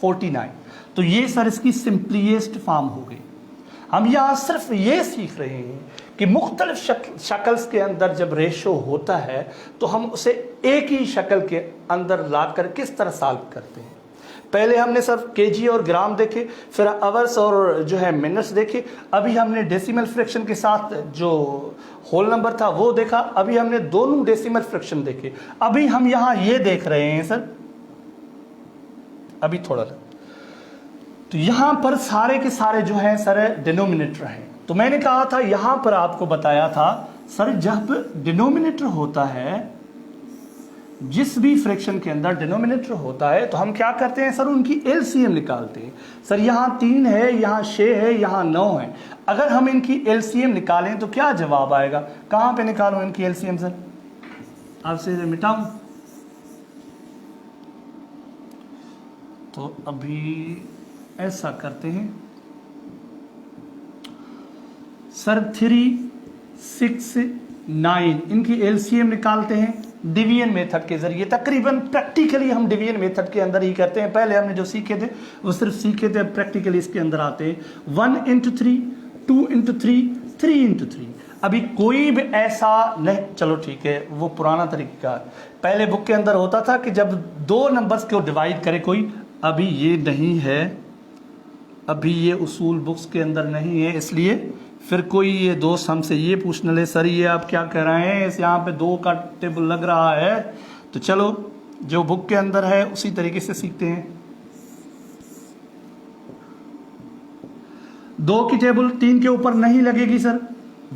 49। तो ये सर इसकी सिंपलीस्ट फॉर्म हो गई। हम यहाँ सिर्फ ये सीख रहे हैं कि मुख्तलिफ शक्ल्स के अंदर जब रेशो होता है तो हम उसे एक ही शक्ल के अंदर लाकर किस तरह सॉल्व करते हैं। पहले हमने सर केजी और ग्राम देखे, फिर आवर्स और जो है मिनट्स देखे, अभी हमने डेसिमल फ्रैक्शन के साथ जो होल नंबर था वो देखा, अभी हमने दोनों डेसिमल फ्रैक्शन देखे। अभी हम यहाँ ये देख रहे हैं सर, अभी थोड़ा तो यहां पर सारे के सारे जो है सर डिनोमिनेटर हैं। तो मैंने कहा था यहां पर आपको बताया था सर जब डिनोमिनेटर होता है, जिस भी फ्रैक्शन के अंदर डिनोमिनेटर होता है तो हम क्या करते हैं सर, उनकी एलसीएम निकालते हैं। सर यहां 3 है, यहां 6 है, यहां 9 है। अगर हम इनकी एलसीएम निकालें तो क्या जवाब आएगा। कहां पे निकालूं इनकी एलसीएम सर, आपसे मिटाऊं तो अभी ऐसा करते हैं सर 3, 6, 9 इनकी एलसीएम निकालते हैं डिवीजन मेथड के जरिए। तकरीबन प्रैक्टिकली हम डिवीजन मेथड के अंदर ही करते हैं। पहले हमने जो सीखे थे वो सिर्फ सीखे थे, प्रैक्टिकली इसके अंदर आते हैं। 1 × 3, 2 × 3, 3 × 3। अभी कोई भी ऐसा नहीं, चलो ठीक है वो पुराना तरीका, पहले बुक के अंदर होता था कि जब 2 नंबर्स को डिवाइड करे कोई, अभी ये नहीं है, अभी ये उसूल बुक्स के अंदर नहीं है। इसलिए फिर कोई ये दोस्त हमसे ये पूछने ले सर ये आप क्या कह रहे हैं, इस यहाँ पे 2 का टेबल लग रहा है। तो चलो जो बुक के अंदर है उसी तरीके से सीखते हैं। 2 की टेबल 3 के ऊपर नहीं लगेगी सर,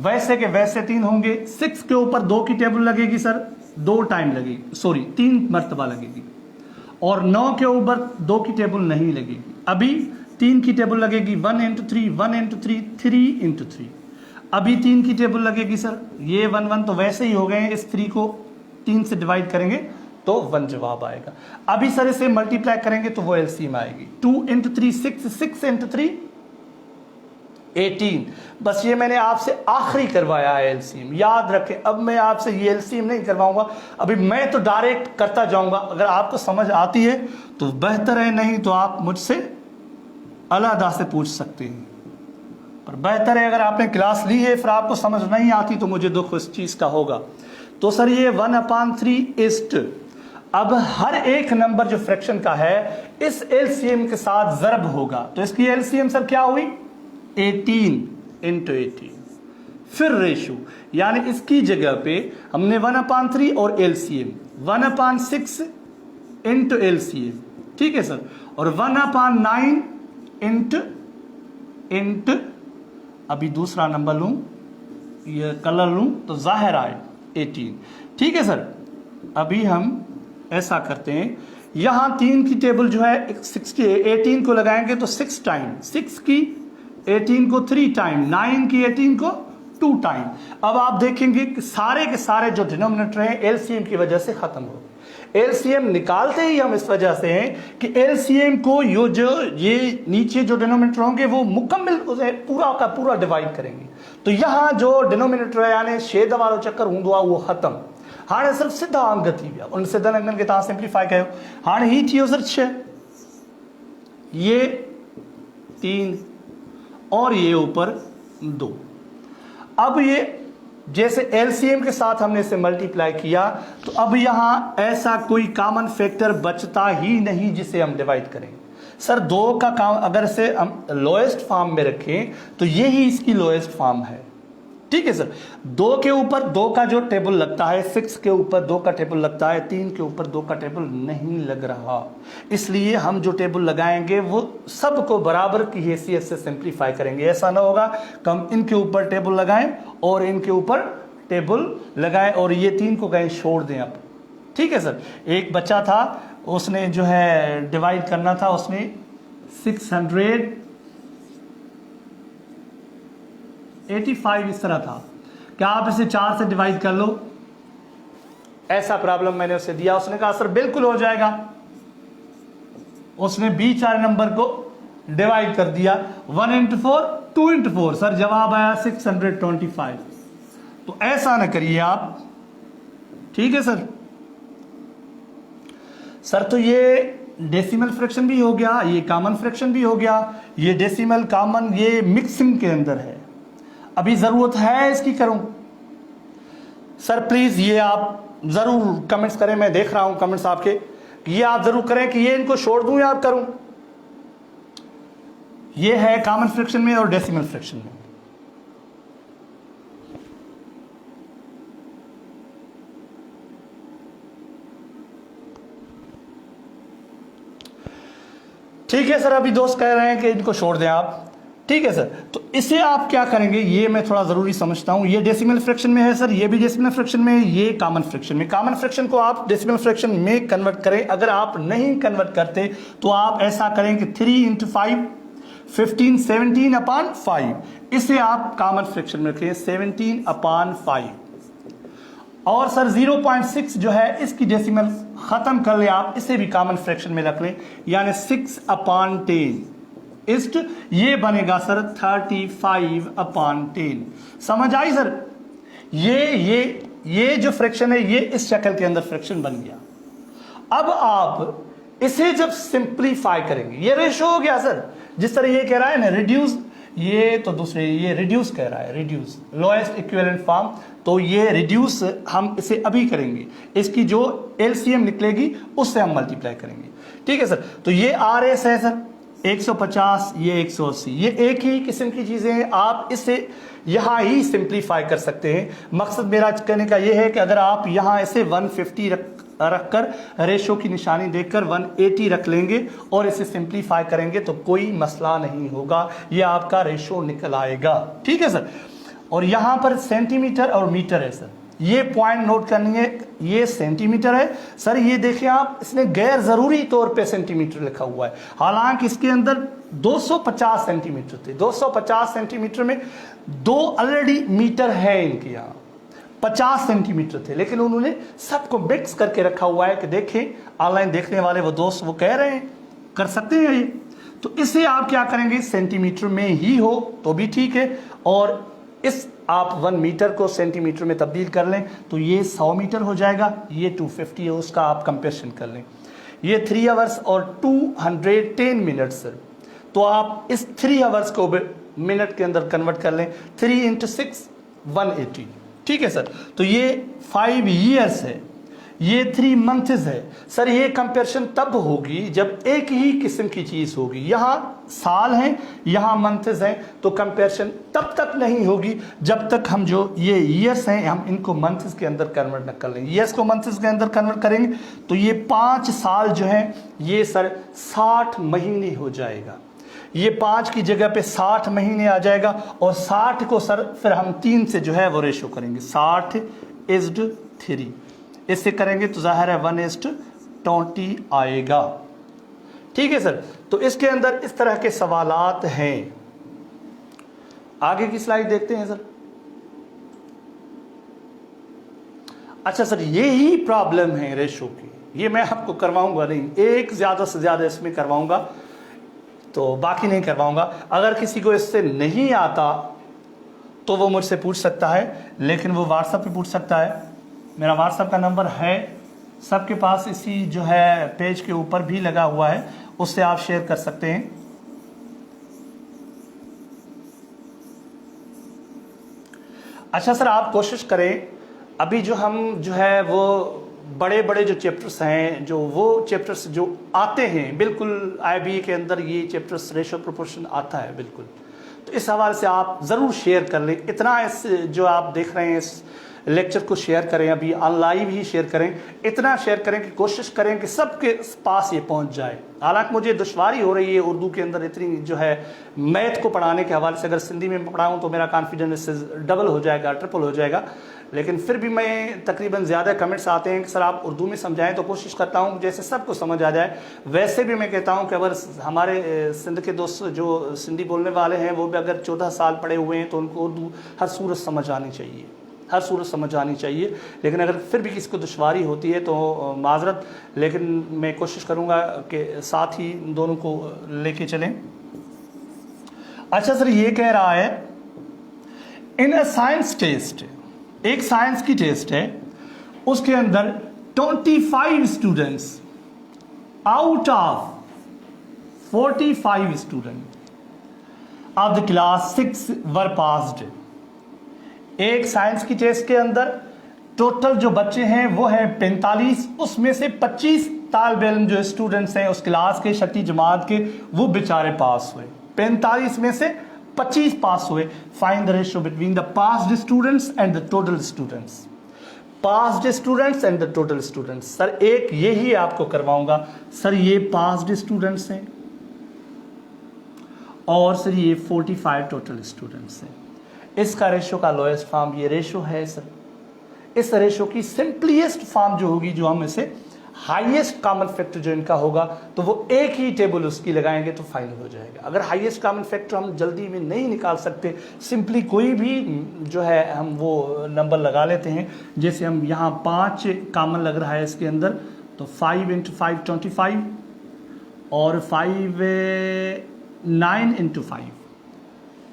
वैसे के वैसे 3 होंगे। 6 के ऊपर 2 की टेबल लगेगी सर, 2 टाइम लगेगी, सॉरी 3 मरतबा लगेगी। और 9 के ऊपर 2 की टेबल नहीं लगेगी। अभी 3 की टेबल लगेगी 1 × 3, 1 × 3, 3 × 3। अभी 3 की टेबल लगेगी सर, ये 1 1 तो वैसे ही हो गए हैं, इस 3 को 3 से डिवाइड करेंगे तो 1 जवाब आएगा। अभी सर इसे मल्टीप्लाई करेंगे तो वो एलसीएम आएगी। 2 × 3 6, 6 × 3 18। बस ये मैंने आपसे आखिरी करवाया है एलसीएम, याद रखें। अब मैं आपसे ये एलसीएम नहीं करवाऊंगा, अभी मैं तो डायरेक्ट करता जाऊंगा। अगर आपको समझ आती है तो बेहतर है, नहीं तो आप मुझसे अलहदा से पूछ सकते हैं। पर बेहतर है अगर आपने क्लास ली है फिर आपको समझ नहीं आती तो मुझे दुख इस चीज़ का होगा। तो सर ये 1/3 इस्ट, अब हर एक नंबर जो फ्रैक्शन का है इस एलसीएम के साथ ज़रब होगा। तो इसकी एलसीएम सर क्या हुई? 18 × 18। फिर रेशो, यानी इसकी जगह पे हमने 1/3 और एलसीएम 1/6 × एलसीएम, ठीक है सर, और 1/9 × अभी दूसरा नंबर लूं, ये कलर लूं तो जाहिर आए 18, ठीक है सर। अभी हम ऐसा करते हैं, यहां 3 की टेबल जो है 18 को लगाएंगे तो 6 टाइम, 6 की 18 को 3 टाइम, 9 की 18 को 2 टाइम। अब आप देखेंगे कि सारे के सारे जो डिनोमिनेटर हैं एलसीएम की वजह से खत्म हो गए। एलसीएम निकालते ही हम इस वजह से हैं कि एलसीएम को ये नीचे जो डिनोमिनेटर होंगे वो मुकम्मल उसे पूरा का पूरा डिवाइड करेंगे। तो यहाँ जो डिनोमिनेटर है यानी छेद वालों चक्कर हूंदो आहे वो खत्म। हाँ सिर्फ सीधा अंग थी विया, उन सिधनि अंगनि खे तव्हां सिंप्लीफाई कयो। हाँ ही थी सर 6, ये 3 और ये ऊपर 2। अब ये जैसे एलसीएम के साथ हमने इसे मल्टीप्लाई किया तो अब यहां ऐसा कोई कॉमन फैक्टर बचता ही नहीं जिसे हम डिवाइड करें। सर 2 का काम अगर इसे हम लोएस्ट फॉर्म में रखें तो यही इसकी लोएस्ट फॉर्म है, ठीक है सर। 2 के ऊपर 2 का जो टेबल लगता है, 6 के ऊपर 2 का टेबल लगता है, 3 के ऊपर 2 का टेबल नहीं लग रहा, इसलिए हम जो टेबल लगाएंगे वो सबको बराबर की हैसियत से सिंप्लीफाई करेंगे। ऐसा ना होगा कि हम इनके ऊपर टेबल लगाएं और इनके ऊपर टेबल लगाएं और ये 3 को कहीं छोड़ दें अब, ठीक है सर। एक बच्चा था, उसने जो है डिवाइड करना था, उसने 685 इस तरह था कि आप इसे 4 से डिवाइड कर लो, ऐसा प्रॉब्लम मैंने उसे दिया। उसने कहा सर बिल्कुल हो जाएगा। उसने B4 नंबर को डिवाइड कर दिया, 1 × 4 2 × 4, सर जवाब आया 625। तो ऐसा ना करिए आप, ठीक है सर। सर तो ये डेसिमल फ्रैक्शन भी हो गया, ये कॉमन फ्रैक्शन भी हो गया, ये डेसिमल कॉमन ये मिक्सिंग के अंदर है। अभी जरूरत है इसकी करूं? सर प्लीज ये आप जरूर कमेंट्स करें, मैं देख रहा हूं कमेंट्स आपके, ये आप जरूर करें कि ये इनको छोड़ दूं या आप करूं। ये है कॉमन फ्रैक्शन में और डेसिमल फ्रैक्शन में। ठीक है सर, अभी दोस्त कह रहे हैं कि इनको छोड़ दें आप, ठीक है सर। तो इसे आप क्या करेंगे ये मैं थोड़ा ज़रूरी समझता हूँ। ये डेसिमल फ्रैक्शन में है सर, ये भी डेसिमल फ्रैक्शन में है, ये कॉमन फ्रैक्शन में। कॉमन फ्रैक्शन को आप डेसिमल फ्रैक्शन में कन्वर्ट करें। अगर आप नहीं कन्वर्ट करते तो आप ऐसा करें कि 3 × 5 15 17/5, इसे आप कॉमन फ्रैक्शन में रखें 17/5। और सर 0.6 जो है इसकी डेसिमल ख़त्म कर ले आप, इसे भी कॉमन फ्रैक्शन में रख लें, यानी 6/10 इस्ट ये बनेगा सर 35/10। समझ आई सर? ये जो फ्रैक्शन है ये इस शक्ल के अंदर फ्रैक्शन बन गया। अब आप इसे जब सिंप्लीफाई करेंगे, ये रेशो हो गया सर, जिस तरह ये कह रहा है ना रिड्यूस, ये तो दूसरे ये रिड्यूस कह रहा है, रिड्यूस लोएस्ट इक्विवेलेंट फॉर्म, तो ये रिड्यूस हम इसे अभी करेंगे, इसकी जो एलसीएम निकलेगी उससे हम मल्टीप्लाई करेंगे, ठीक है सर। तो ये RS है सर 150, ये 180, ये एक ही किस्म की चीजें हैं, आप इसे यहाँ ही सिंप्लीफाई कर सकते हैं। मकसद मेरा कहने का ये है कि अगर आप यहाँ इसे 150 रखकर रेशो की निशानी देखकर 180 रख लेंगे और इसे सिंप्लीफाई करेंगे तो कोई मसला नहीं होगा, ये आपका रेशो निकल आएगा, ठीक है सर। और यहाँ पर सेंटीमीटर और मीटर है सर, ये पॉइंट नोट करनी है, ये सेंटीमीटर है सर, ये देखिए आप, इसने गैर जरूरी तौर पे सेंटीमीटर लिखा हुआ है, हालांकि इसके अंदर 250 सेंटीमीटर थे। 250 सेंटीमीटर में 2 ऑलरेडी मीटर है, इनके यहाँ 50 सेंटीमीटर थे, लेकिन उन्होंने सबको मिक्स करके रखा हुआ है कि देखें ऑनलाइन देखने वाले वो दोस्त वो कह रहे हैं कर सकते हैं ये। तो इसे आप क्या करेंगे, सेंटीमीटर में ही हो तो भी ठीक है, और इस आप 1 मीटर को सेंटीमीटर में तब्दील कर लें तो ये 100 मीटर हो जाएगा, ये 250 है, उसका आप कंपेरिजन कर लें। ये 3 आवर्स और 210 मिनट सर, तो आप इस 3 आवर्स को मिनट के अंदर कन्वर्ट कर लें, 3 × 6 180, ठीक है सर। तो ये 5 ईयर्स है, ये 3 मंथ्स है सर। ये कंपेरिजन तब होगी जब एक ही किस्म की चीज होगी, यहाँ साल हैं यहाँ मंथ्स हैं, तो कंपेरिजन तब तक नहीं होगी जब तक हम जो ये ईयर्स हैं हम इनको मंथ्स के अंदर कन्वर्ट न कर लें। ईयर्स को मंथ्स के अंदर कन्वर्ट करेंगे तो ये 5 साल जो है ये सर 60 महीने हो जाएगा, ये 5 की जगह पे 60 महीने आ जाएगा, और 60 को सर फिर हम 3 से जो है वो रेशो करेंगे, 60:3, इससे करेंगे तो जाहिर है 1:20 आएगा, ठीक है सर। तो इसके अंदर इस तरह के सवालात हैं। आगे की स्लाइड देखते हैं सर। अच्छा सर, ये ही प्रॉब्लम है रेशो की, ये मैं आपको करवाऊंगा नहीं, एक ज्यादा से ज्यादा इसमें करवाऊंगा, तो बाकी नहीं करवाऊंगा। अगर किसी को इससे नहीं आता तो वो मुझसे पूछ सकता है, लेकिन वो व्हाट्सएप पे पूछ सकता है। मेरा व्हाट्सएप का नंबर है सबके पास, इसी जो है पेज के ऊपर भी लगा हुआ है, उससे आप शेयर कर सकते हैं। अच्छा सर, आप कोशिश करें, अभी जो हम जो है वो बड़े बड़े जो चैप्टर्स हैं, जो वो चैप्टर्स जो आते हैं बिल्कुल IBA के अंदर, ये चैप्टर्स रेशो प्रोपोर्शन आता है बिल्कुल, तो इस हवाले से आप ज़रूर शेयर कर लें। इतना इस जो आप देख रहे हैं इस लेक्चर को शेयर करें, अभी ऑनलाइन ही शेयर करें, इतना शेयर करें कि कोशिश करें कि सबके पास ये पहुंच जाए। हालांकि मुझे दुश्वारी हो रही है उर्दू के अंदर इतनी जो है मैथ को पढ़ाने के हवाले से, अगर सिंधी में पढ़ाऊँ तो मेरा कॉन्फिडेंस इससे डबल हो जाएगा, ट्रिपल हो जाएगा, लेकिन फिर भी मैं तकरीबन ज़्यादा कमेंट्स आते हैं कि सर आप उर्दू में समझाएं, तो कोशिश करता हूं जैसे सबको समझ आ जाए। वैसे भी मैं कहता हूं कि अगर हमारे सिंध के दोस्त जो सिंधी बोलने वाले हैं वो भी अगर 14 साल पढ़े हुए हैं तो उनको उर्दू हर सूरत समझ आनी चाहिए, हर सूरत समझ आनी चाहिए। लेकिन अगर फिर भी किसी को दुश्वारी होती है तो माजरत, लेकिन मैं कोशिश करूँगा कि साथ ही दोनों को लेके चलें। अच्छा सर, ये कह रहा है इन अ साइंस टेस्ट, एक साइंस की टेस्ट है, उसके अंदर 25 students out of 45 student of the class 6 were passed. एक साइंस की टेस्ट के अंदर टोटल जो बच्चे हैं वो है 45, उसमें से 25 तालिब इल्म जो स्टूडेंट्स हैं उस क्लास के 6ठी जमात के, वो बेचारे पास हुए। 45 में से 25 पास हुए। Find the ratio between the passed students and the total students. Passed students and the total students. Sir एक यही आपको करवाऊंगा सर, ये पास्ड स्टूडेंट्स हैं और सर ये 45 टोटल स्टूडेंट्स हैं। इसका रेशियो का लोएस्ट फॉर्म ये रेशियो है सर। इस रेशियो की सिंपलीस्ट फॉर्म जो होगी, जो हम इसे हाईएस्ट कॉमन फैक्टर जो इनका होगा, तो वो एक ही टेबल उसकी लगाएंगे तो फाइनल हो जाएगा। अगर हाईएस्ट कॉमन फैक्टर हम जल्दी में नहीं निकाल सकते, सिंपली कोई भी जो है हम वो नंबर लगा लेते हैं। जैसे हम यहाँ 5 कॉमन लग रहा है इसके अंदर, तो 5 × 5 25 और 9 × 5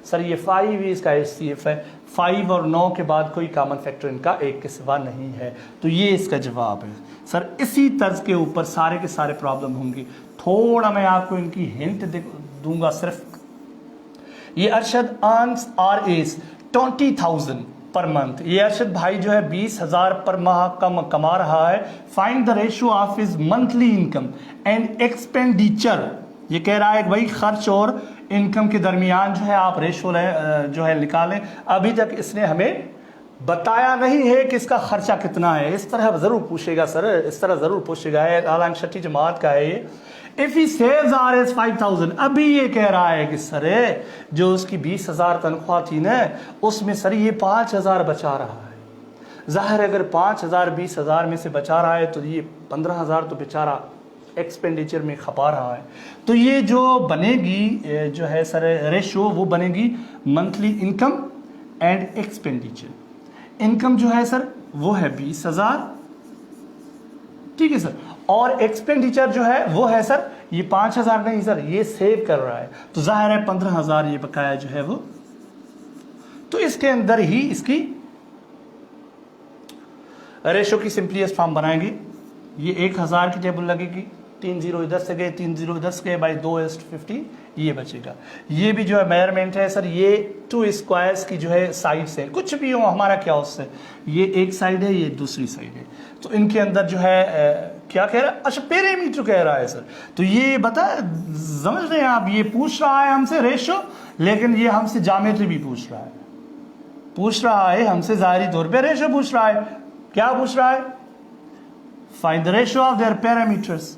सर ये 5 ही इसका HCF है। 5 और 9 के बाद कोई कॉमन फैक्टर इनका एक के सिवा नहीं है, तो ये इसका जवाब है सर। इसी तर्ज के ऊपर सारे के सारे प्रॉब्लम होंगी। थोड़ा मैं आपको इनकी हिंट दूंगा सिर्फ। ये Arshad earns RS 20,000 per month. ये अरशद भाई जो है 20,000 पर माह कमा रहा है। Find the ratio of his monthly income and expenditure. ये कह रहा है कि भाई खर्च और इनकम के दरमियान जो है आप रेशो जो है निकालें। अभी तक इसने हमें बताया नहीं है कि इसका खर्चा कितना है। इस तरह ज़रूर पूछेगा सर, इस तरह ज़रूर पूछेगा। हालांकि 6ठी जमात का है ये। इफ़ ही सेव्स RS 5,000, अभी ये कह रहा है कि सर जो उसकी 20,000 तनख्वाह थी ना, उसमें सर ये 5,000 बचा रहा है। ज़ाहिर अगर 5,000 20,000 में से बचा रहा है तो ये 15,000 तो बेचारा एक्सपेंडिचर में खपा रहा है। तो ये जो बनेगी जो है सर रेशो, वो बनेगी monthly income and expenditure. Income जो है सर वो है 20,000, ठीक है सर, और एक्सपेंडिचर जो है वो है सर ये 5,000 नहीं सर, ये सेव कर रहा है, तो जाहिर है 15,000 ये बकाया जो है वो। तो इसके अंदर ही इसकी रेशो की सिंपलीस्ट फॉर्म बनाएंगे। ये 1,000 की टेबल लगेगी, 3 0 इधर से गए, 3 0 इधर से गए, बाई 2:50 ये बचेगा। ये भी जो है मेजरमेंट है सर, ये 2 स्क्वायर्स की जो है साइड्स है, कुछ भी हो हमारा क्या उससे, ये एक साइड है, ये दूसरी साइड है, तो इनके अंदर जो है क्या कह रहा है, अच्छा पेरीमीटर कह रहा है सर। तो ये बता समझ रहे हैं आप, ये पूछ रहा है हमसे रेशो, लेकिन ये हमसे ज्योमेट्री भी पूछ रहा है हमसे, जाहिरी तौर पे रेशो पूछ रहा है। क्या पूछ रहा है? Find the ratio of their parameters.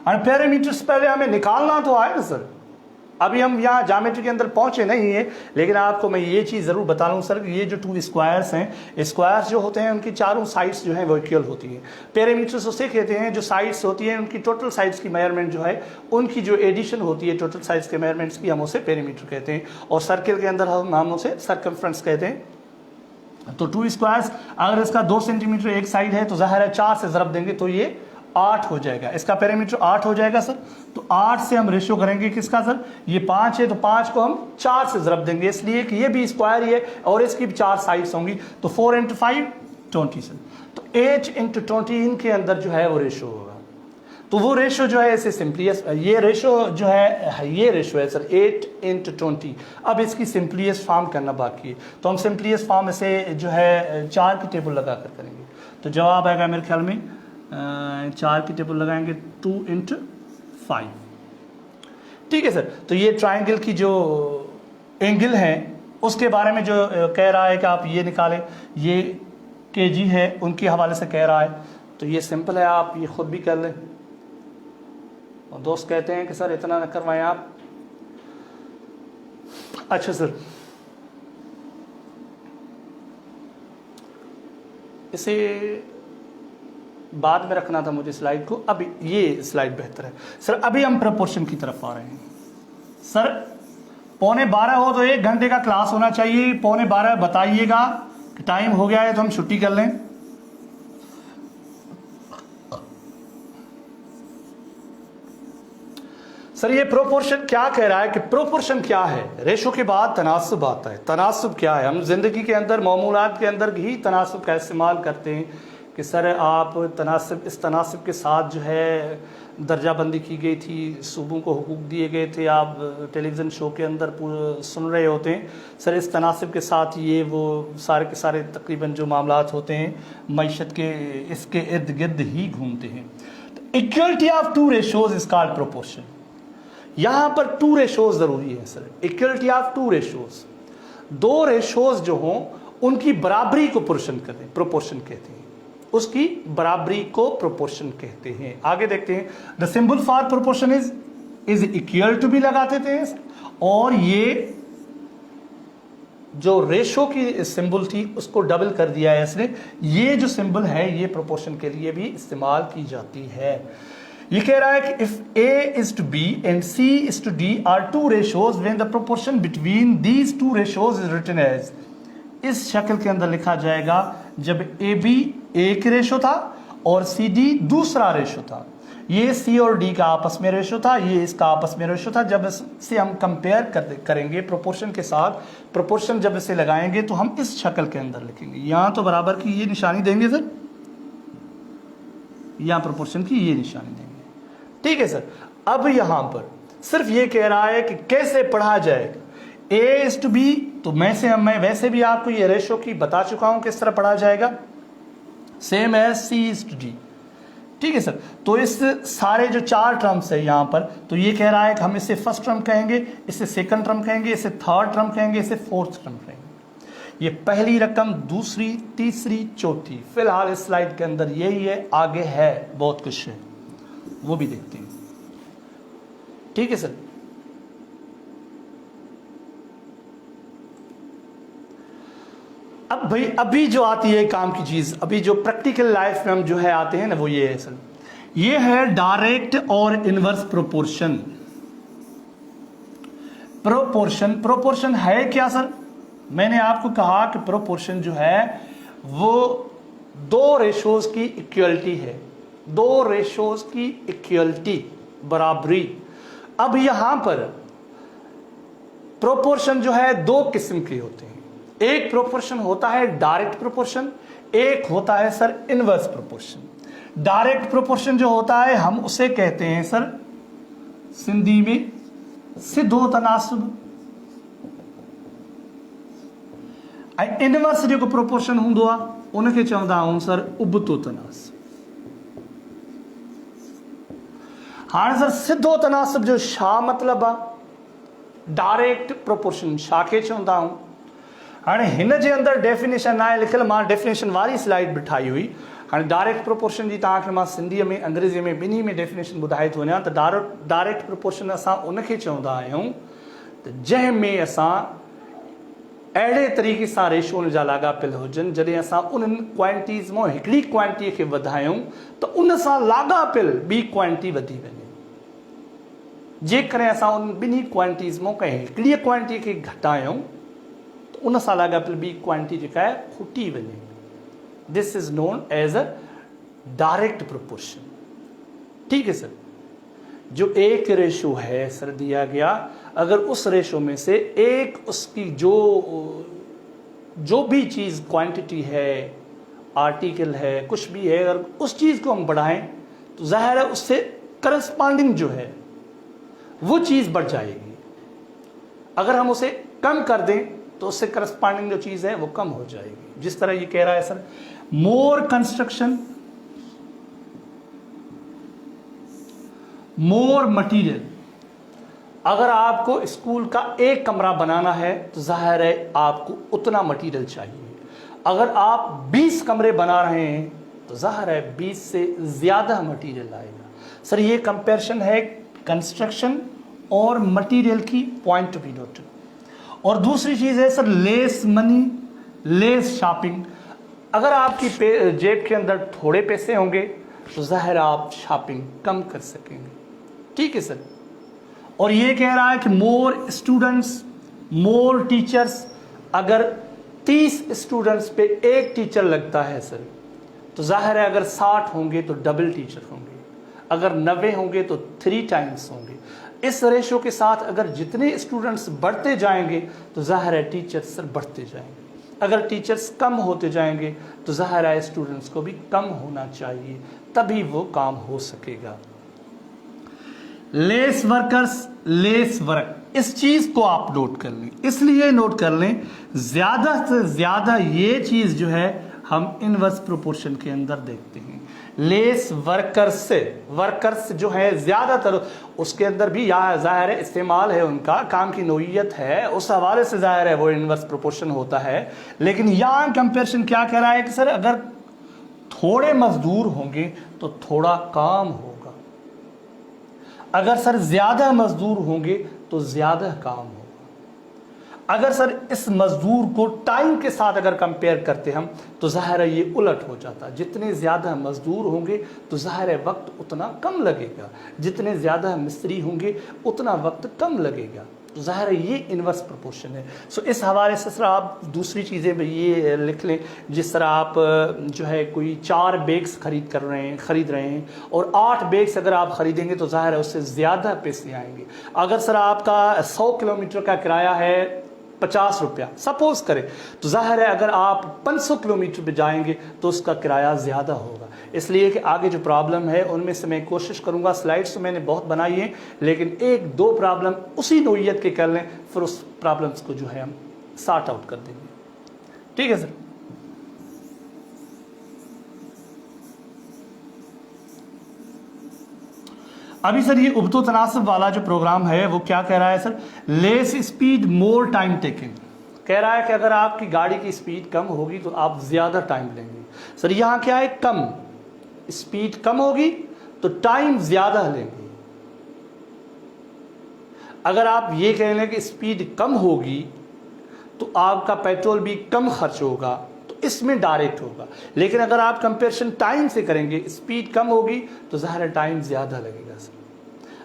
और पैरामीटर्स पहले हमें निकालना तो आए ना सर। अभी हम यहाँ ज्योमेट्री के अंदर पहुंचे नहीं है, लेकिन आपको मैं ये चीज़ ज़रूर बता दूँ सर, ये जो 2 स्क्वायर्स हैं, स्क्वायर्स जो होते हैं उनकी चारों साइड्स जो हैं वो इक्वल होती हैं। पैरामीटर्स उसे कहते हैं जो साइड्स होती हैं उनकी टोटल साइड्स की मेजरमेंट जो है, उनकी जो एडिशन होती है टोटल साइड्स के मेजरमेंट्स की, हम उसे पैरामीटर कहते हैं। और सर्किल के अंदर हम उसे सर्कमफ्रेंस कहते हैं। तो 2 स्क्वायर्स, अगर इसका 2 सेंटीमीटर एक साइड है तो जाहिर है 4 से ज़रब देंगे तो ये 8 हो जाएगा, इसका पैरामीटर 8 हो जाएगा सर। तो 8 से हम रेशियो करेंगे किसका सर, ये 5 है तो 5 को हम 4 से ज़रब देंगे, इसलिए कि ये भी स्क्वायर ही है और इसकी भी 4 साइड्स होंगी, तो 4 × 5 20 सर। तो 8 × 20 इनके अंदर जो है वो रेशियो होगा। तो वो रेशो जो है इसे सिंपलीस्ट, ये रेशो जो है ये रेशो है सर 8 × 20। अब इसकी सिंपलीस्ट फॉर्म करना बाकी है, तो हम सिंपलीस्ट फॉर्म इसे जो है 4 की टेबल लगा कर करेंगे। तो जवाब आएगा मेरे ख्याल में 4 की टेबल लगाएंगे 2 × 5। ठीक है सर। तो ये ट्राइंगल की जो एंगल है उसके बारे में जो कह रहा है कि आप ये निकालें, ये kg है उनके हवाले से कह रहा है, तो ये सिंपल है, आप ये खुद भी कर लें। और दोस्त कहते हैं कि सर इतना न करवाएं आप। अच्छा सर, इसे बाद में रखना था मुझे स्लाइड को, अभी ये स्लाइड बेहतर है सर। अभी हम प्रपोर्शन की तरफ आ रहे हैं सर। 11:15 हो तो 1 घंटे का क्लास होना चाहिए। 11:15 बताइएगा कि टाइम हो गया है तो हम छुट्टी कर लें। सर ये प्रोपोर्शन क्या कह रहा है कि प्रोपोर्शन क्या है? रेशो के बाद तनासुब आता है। तनासुब क्या है? हम जिंदगी के अंदर मामूलात के अंदर ही तनासुब का इस्तेमाल करते हैं कि सर आप तनासुब, इस तनासुब के साथ जो है दर्जाबंदी की गई थी, सूबों को हुकूक दिए गए थे, आप टेलीविज़न शो के अंदर सुन रहे होते हैं सर इस तनासुब के साथ ये वो सारे के सारे तकरीबन जो मामलात होते हैं मईशत के, इसके इर्द गिर्द ही घूमते हैं। तो equality of 2 ratios is called proportion. यहाँ पर 2 रेशोज ज़रूरी है sir. Equality of 2 ratios, 2 ratios जो हों उनकी बराबरी को प्रोपोर्शन कहते हैं, उसकी बराबरी को प्रोपोर्शन कहते हैं। आगे देखते हैं, the symbol for proportion is equal to भी लगाते थे, और ये जो रेशो की सिंबल थी उसको डबल कर दिया है इसने। ये जो सिंबल है ये प्रोपोर्शन के लिए भी इस्तेमाल की जाती है। ये कह रहा है कि if A is to B and C is to D are 2 ratios when the proportion between these 2 ratios is written as, इस शक्ल के अंदर लिखा जाएगा जब AB एक रेशो था और CD दूसरा रेशो था। ये C और D का आपस में रेशो था, ये इसका आपस में रेशो था। जब इससे हम कंपेयर करेंगे प्रोपोर्शन के साथ, प्रोपोर्शन जब इसे लगाएंगे तो हम इस शक्ल के अंदर लिखेंगे। यहाँ तो बराबर की ये निशानी देंगे सर, यहाँ प्रोपोर्शन की ये निशानी देंगे। ठीक है सर। अब यहां पर सिर्फ ये कह रहा है कि कैसे पढ़ा जाएगा। A is to B, तो मैं वैसे भी आपको ये रेशो की बता चुका हूं किस तरह पढ़ा जाएगा, same as C is to D। ठीक है सर। तो इस सारे जो 4 टर्म्स है यहां पर, तो ये कह रहा है कि हम इसे फर्स्ट टर्म कहेंगे, इसे सेकंड टर्म कहेंगे, इसे थर्ड टर्म कहेंगे, इसे फोर्थ टर्म कहेंगे। ये पहली रकम, दूसरी, तीसरी, चौथी। फिलहाल इस स्लाइड के अंदर यही है, आगे है बहुत कुछ है वो भी देखते हैं। ठीक है सर। अब भाई अभी जो आती है काम की चीज, अभी जो प्रैक्टिकल लाइफ में हम जो है आते हैं ना, वो ये है सर, ये है डायरेक्ट और इनवर्स प्रोपोर्शन। प्रोपोर्शन है क्या सर? मैंने आपको कहा कि प्रोपोर्शन जो है वो 2 रेशोज की इक्वलिटी है। 2 रेशोज की इक्वलिटी बराबरी। अब यहाँ पर प्रोपोर्शन जो है दो किस्म के होते हैं। एक प्रोपोर्शन होता है डायरेक्ट प्रोपोर्शन, एक होता है sir inverse proportion. Direct proportion जो होता है हम उसे कहते हैं सर सिंधी में सिधो तनासुब। ऐं इनवर्स जेको प्रोपोर्शन हूंदो आहे उनखे चवंदा आहियूं सर उबतो तनासुब। हाणे सर सिधो तनासुब जो छा मतिलबु आहे, डायरेक्ट प्रोपोर्शन छा खे चवंदा आहियूं। हाणे हिन जे अंदरि डेफिनेशन आहे लिखियलु, मां डेफिनेशन वारी स्लाइड बि ठाही हुई। हाणे डायरेक्ट प्रोपोर्शन जी तव्हांखे मां सिंधीअ में अंग्रेज़ीअ में ॿिन्ही में डेफिनेशन ॿुधाए थो वञा। त डायरेक्ट प्रोपोर्शन असां उनखे चवंदा आहियूं त जंहिंमें असां अहिड़े तरीक़े सां रेशो जा लाॻापियल हुजनि जॾहिं असां उन्हनि क्वांटिटीज़ मां हिकिड़ी क्वांटिटीअ खे वधायूं त उन सां लाॻापियल ॿी क्वांटिटी वधी वञे। जेकॾहिं असां उन ॿिन्ही क्वांटिटीज़ मां कंहिं हिकिड़ीअ क्वांटिटीअ खे घटायूं त उन सां लाॻापियल ॿी क्वांटिटी जेका आहे खुटी वञे। This is known as a direct proportion. ठीक है सर। जो एक रेशो है सर दिया गया, अगर उस रेशो में से एक उसकी जो भी चीज़ क्वांटिटी है, आर्टिकल है, कुछ भी है, अगर उस चीज़ को हम बढ़ाएं तो जाहिर है उससे करस्पॉन्डिंग जो है वो चीज़ बढ़ जाएगी। अगर हम उसे कम कर दें तो उससे करस्पॉन्डिंग जो चीज़ है वो कम हो जाएगी। जिस तरह ये कह रहा है सर मोर कंस्ट्रक्शन मोर मटीरियल। अगर आपको स्कूल का एक कमरा बनाना है तो जाहिर है आपको उतना मटीरियल चाहिए। अगर आप 20 कमरे बना रहे हैं तो जाहिर है 20 से ज़्यादा मटीरियल आएगा। सर ये कंपैरिजन है कंस्ट्रक्शन और मटीरियल की पॉइंट ऑफ व्यू। और दूसरी चीज़ है sir less money less shopping. अगर आपकी जेब के अंदर थोड़े पैसे होंगे तो जाहिर आप शॉपिंग कम कर सकेंगे। ठीक है सर। और ये कह रहा है कि मोर स्टूडेंट्स मोर टीचर्स। अगर 30 स्टूडेंट्स पे एक टीचर लगता है सर तो जाहिर है अगर 60 होंगे तो डबल टीचर होंगे, अगर 90 होंगे तो 3 टाइम्स होंगे। इस रेशो के साथ अगर जितने स्टूडेंट्स बढ़ते जाएंगे तो जाहिर है टीचर्स सर बढ़ते जाएंगे। अगर टीचर्स कम होते जाएंगे तो जाहिर है स्टूडेंट्स को भी कम होना चाहिए, तभी वो काम हो सकेगा। लेस वर्कर्स लेस वर्क, इस चीज को आप नोट कर लें, इसलिए नोट कर लें ज्यादा से ज्यादा ये चीज जो है हम इनवर्स प्रोपोर्शन के अंदर देखते हैं। लेस वर्कर्स जो है ज्यादातर उसके अंदर भी या जाहिर है इस्तेमाल है, उनका काम की नोयत है, उस हवाले से जाहिर है वो इनवर्स प्रोपोर्शन होता है। लेकिन यहाँ कंपैरिजन क्या कह रहा है कि सर अगर थोड़े मजदूर होंगे तो थोड़ा काम होगा, अगर सर ज्यादा मजदूर होंगे तो ज्यादा काम होगा। अगर सर इस मजदूर को टाइम के साथ अगर कंपेयर करते हम तो जाहिर है ये उलट हो जाता। जितने ज़्यादा मजदूर होंगे तो जाहिर है वक्त उतना कम लगेगा, जितने ज़्यादा मिस्त्री होंगे उतना वक्त कम लगेगा। तो जाहिर है ये इनवर्स प्रोपोर्शन है। सो इस हवाले से सर आप दूसरी चीज़ें भी ये लिख लें, जिस तरह आप जो है कोई 4 बैग्स खरीद रहे हैं और 8 बैग्स अगर आप खरीदेंगे तो जाहिर है उससे ज़्यादा पैसे आएंगे। अगर सर आपका 100 किलोमीटर का किराया है 50 रुपया सपोज करें, तो जाहिर है अगर आप 500 किलोमीटर पे जाएंगे तो उसका किराया ज़्यादा होगा। इसलिए कि आगे जो प्रॉब्लम है उनमें से मैं कोशिश करूंगा, स्लाइड्स तो मैंने बहुत बनाई हैं लेकिन 1-2 प्रॉब्लम उसी नोयत के कर लें, फिर उस प्रॉब्लम्स को जो है हम सॉर्ट आउट कर देंगे। ठीक है सर। अभी सर ये उबतो तनासब वाला जो प्रोग्राम है वो क्या कह रहा है sir, less speed more time taking. कह रहा है कि अगर आपकी गाड़ी की स्पीड कम होगी तो आप ज़्यादा टाइम लेंगे। सर यहाँ क्या है, कम स्पीड कम होगी तो टाइम ज़्यादा लेंगे। अगर आप ये कह लें कि स्पीड कम होगी तो आपका पेट्रोल भी कम खर्च होगा, तो इसमें डायरेक्ट होगा। लेकिन अगर आप कंपेरिजन टाइम से करेंगे, स्पीड कम होगी तो ज़ाहिर टाइम ज़्यादा लगेगा सर।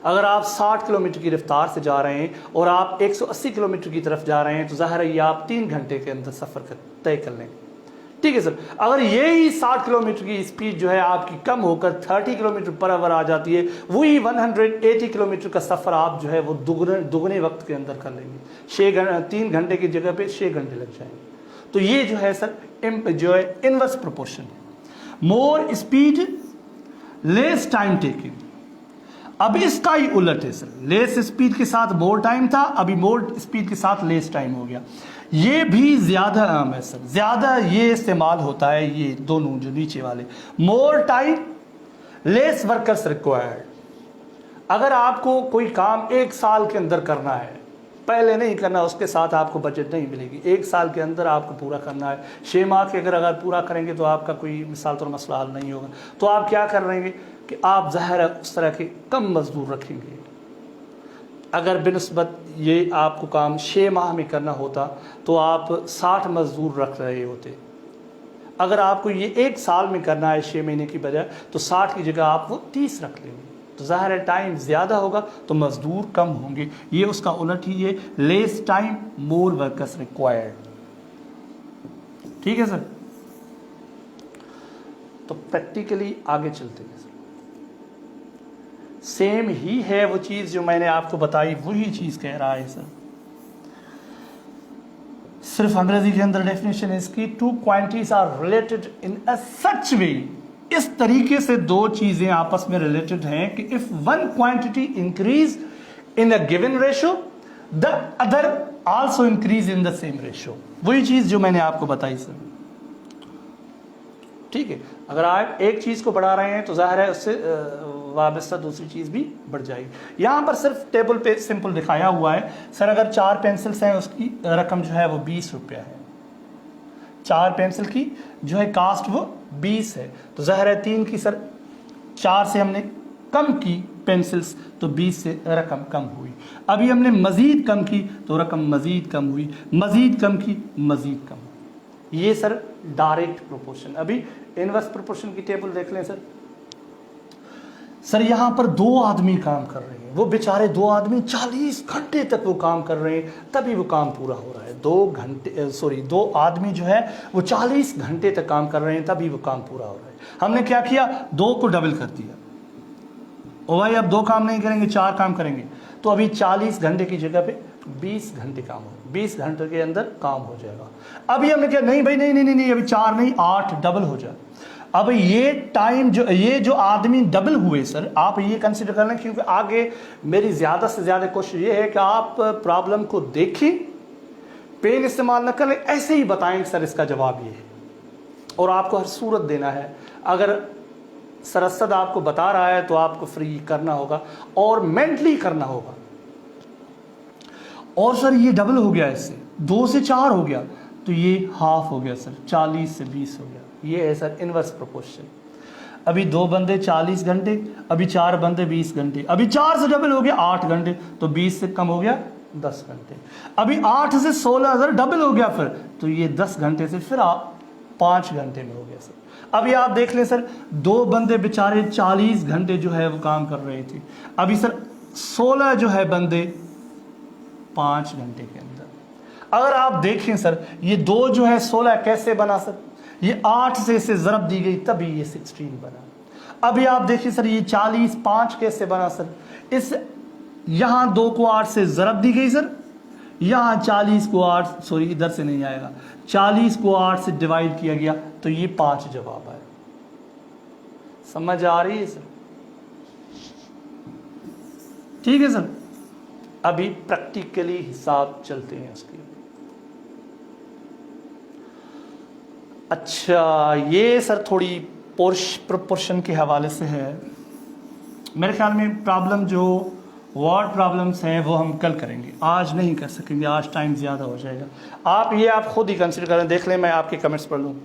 अगर आप 60 किलोमीटर की रफ्तार से जा रहे हैं और आप 180 किलोमीटर की तरफ जा रहे हैं तो ज़ाहिर है ये आप 3 घंटे के अंदर सफ़र तय कर लेंगे। ठीक है सर। अगर यही 60 किलोमीटर की स्पीड जो है आपकी कम होकर 30 किलोमीटर पर आवर आ जाती है, वही 180 किलोमीटर का सफ़र आप जो है वो दुगने वक्त के अंदर कर लेंगे। 3 घंटे की जगह पे 6 घंटे लग जाएंगे। तो ये जो है सर जो है इनवर्स प्रोपोर्शन है। More speed less time taking. अब इसका ही उलट है सर, लेस स्पीड के साथ मोर टाइम था, अभी मोर स्पीड के साथ लेस टाइम हो गया। ये भी ज्यादा आम है सर, ज्यादा ये इस्तेमाल होता है, ये दोनों जो नीचे वाले। More time less workers required. अगर आपको कोई काम 1 साल के अंदर करना है, पहले नहीं करना, उसके साथ आपको बजट नहीं मिलेगी। 1 साल के अंदर आपको पूरा करना है। 6 माह के अगर पूरा करेंगे तो आपका कोई मिसाल तौर मसला हल नहीं होगा। तो आप क्या कर रहेंगे कि आप ज़ाहिर है उस तरह के कम मजदूर रखेंगे। अगर बिनस्बत ये आपको काम 6 माह में करना होता तो आप 60 मजदूर रख रहे होते। अगर आपको ये 1 साल में करना है 6 महीने की बजाय, तो 60 की जगह आप वो 30 रख लेंगे। तो ज़ाहिर है टाइम ज़्यादा होगा तो मजदूर कम होंगे। ये उसका उलट ही है, less time more workers required. ठीक है सर। तो प्रैक्टिकली आगे चलते हैं सर। सेम ही है वो चीज़ जो मैंने आपको बताई, वही चीज़ कह रहा है सर, सिर्फ अंग्रेजी के अंदर डेफिनेशन है इसकी। 2 क्वांटिटीज आर रिलेटेड इन अ सच वे। इस तरीके से 2 चीजें आपस में रिलेटेड हैं कि if one quantity increase in a given ratio, the other also increase in the same ratio. वही चीज जो मैंने आपको बताई सर। ठीक है, अगर आप एक चीज को बढ़ा रहे हैं तो जाहिर है उससे वाबस्ता दूसरी चीज भी बढ़ जाएगी। यहां पर सिर्फ टेबल पे सिंपल दिखाया हुआ है सर। अगर 4 पेंसिल्स हैं, उसकी रकम जो है वो 20 रुपया है। 4 पेंसिल की जो है कास्ट वो 20 है। तो जाहिर है 3 की सर 4 से हमने कम की पेंसिल्स तो 20 से रकम कम हुई। अभी हमने मजीद कम की तो रकम मजीद कम हुई, मजीद कम की मजीद कम हुई। ये सर डायरेक्ट प्रोपोर्शन। अभी इनवर्स प्रोपोर्शन की टेबल देख लें सर। यहां पर 2 आदमी काम कर रहे हैं, वो बेचारे 2 आदमी 40 घंटे तक वो काम कर रहे हैं, तभी वो काम पूरा हो रहा है। 2 आदमी जो है वो 40 घंटे तक काम कर रहे हैं, तभी वो काम पूरा हो रहा है। हमने क्या किया, 2 को डबल कर दिया। ओ भाई अब 2 काम नहीं करेंगे, 4 काम करेंगे। तो अभी 40 घंटे की जगह पे 20 घंटे काम हो, 20 घंटे के अंदर काम हो जाएगा। अभी हमने क्या, नहीं भाई नहीं, अभी 4 नहीं 8 डबल हो जाए। अब ये टाइम जो ये जो आदमी डबल हुए सर, आप ये कंसिडर कर लें, क्योंकि आगे मेरी ज़्यादा से ज़्यादा कोशिश ये है कि आप प्रॉब्लम को देखें, पेन इस्तेमाल न करें, ऐसे ही बताएं सर इसका जवाब ये है। और आपको हर सूरत देना है। अगर सरसद आपको बता रहा है तो आपको फ्री करना होगा और मेंटली करना होगा। और सर ये डबल हो गया, इससे 2 से 4 हो गया, तो ये हाफ हो गया सर, 40 से 20 हो गया। ये है सर इनवर्स प्रोपोर्शन। अभी 2 बंदे 40 घंटे, अभी 4 बंदे 20 घंटे, अभी 4 से डबल हो गया 8 घंटे, तो 20 से कम हो गया 10 घंटे। अभी 8 से 16 अगर डबल हो गया फिर, तो ये 10 घंटे से फिर 5 घंटे में हो गया सर। अभी आप देख लें सर, 2 बंदे बेचारे 40 घंटे जो है वो काम कर रहे थे, अभी सर 16 जो है बंदे 5 घंटे के अंदर। अगर आप देखें सर, ये 2 जो है 16 कैसे बना सर, ये 8 से इसे ज़रब दी गई तभी ये 16 बना। अभी आप देखिए सर, ये 40 5 कैसे बना सर, इस यहाँ 2 को 8 से ज़रब दी गई सर, यहाँ 40 को 8 सॉरी इधर से नहीं आएगा, 40 को 8 से डिवाइड किया गया तो ये 5 जवाब आया। समझ आ रही है सर? ठीक है सर। अभी प्रैक्टिकली हिसाब चलते हैं उसके। अच्छा, ये सर थोड़ी प्रोपोर्शन के हवाले से है। मेरे ख्याल में प्रॉब्लम जो वर्ड प्रॉब्लम्स हैं वो हम कल करेंगे, आज नहीं कर सकेंगे, आज टाइम ज़्यादा हो जाएगा। आप खुद ही कंसिडर करें, देख लें, मैं आपके कमेंट्स पढ़ लूँ।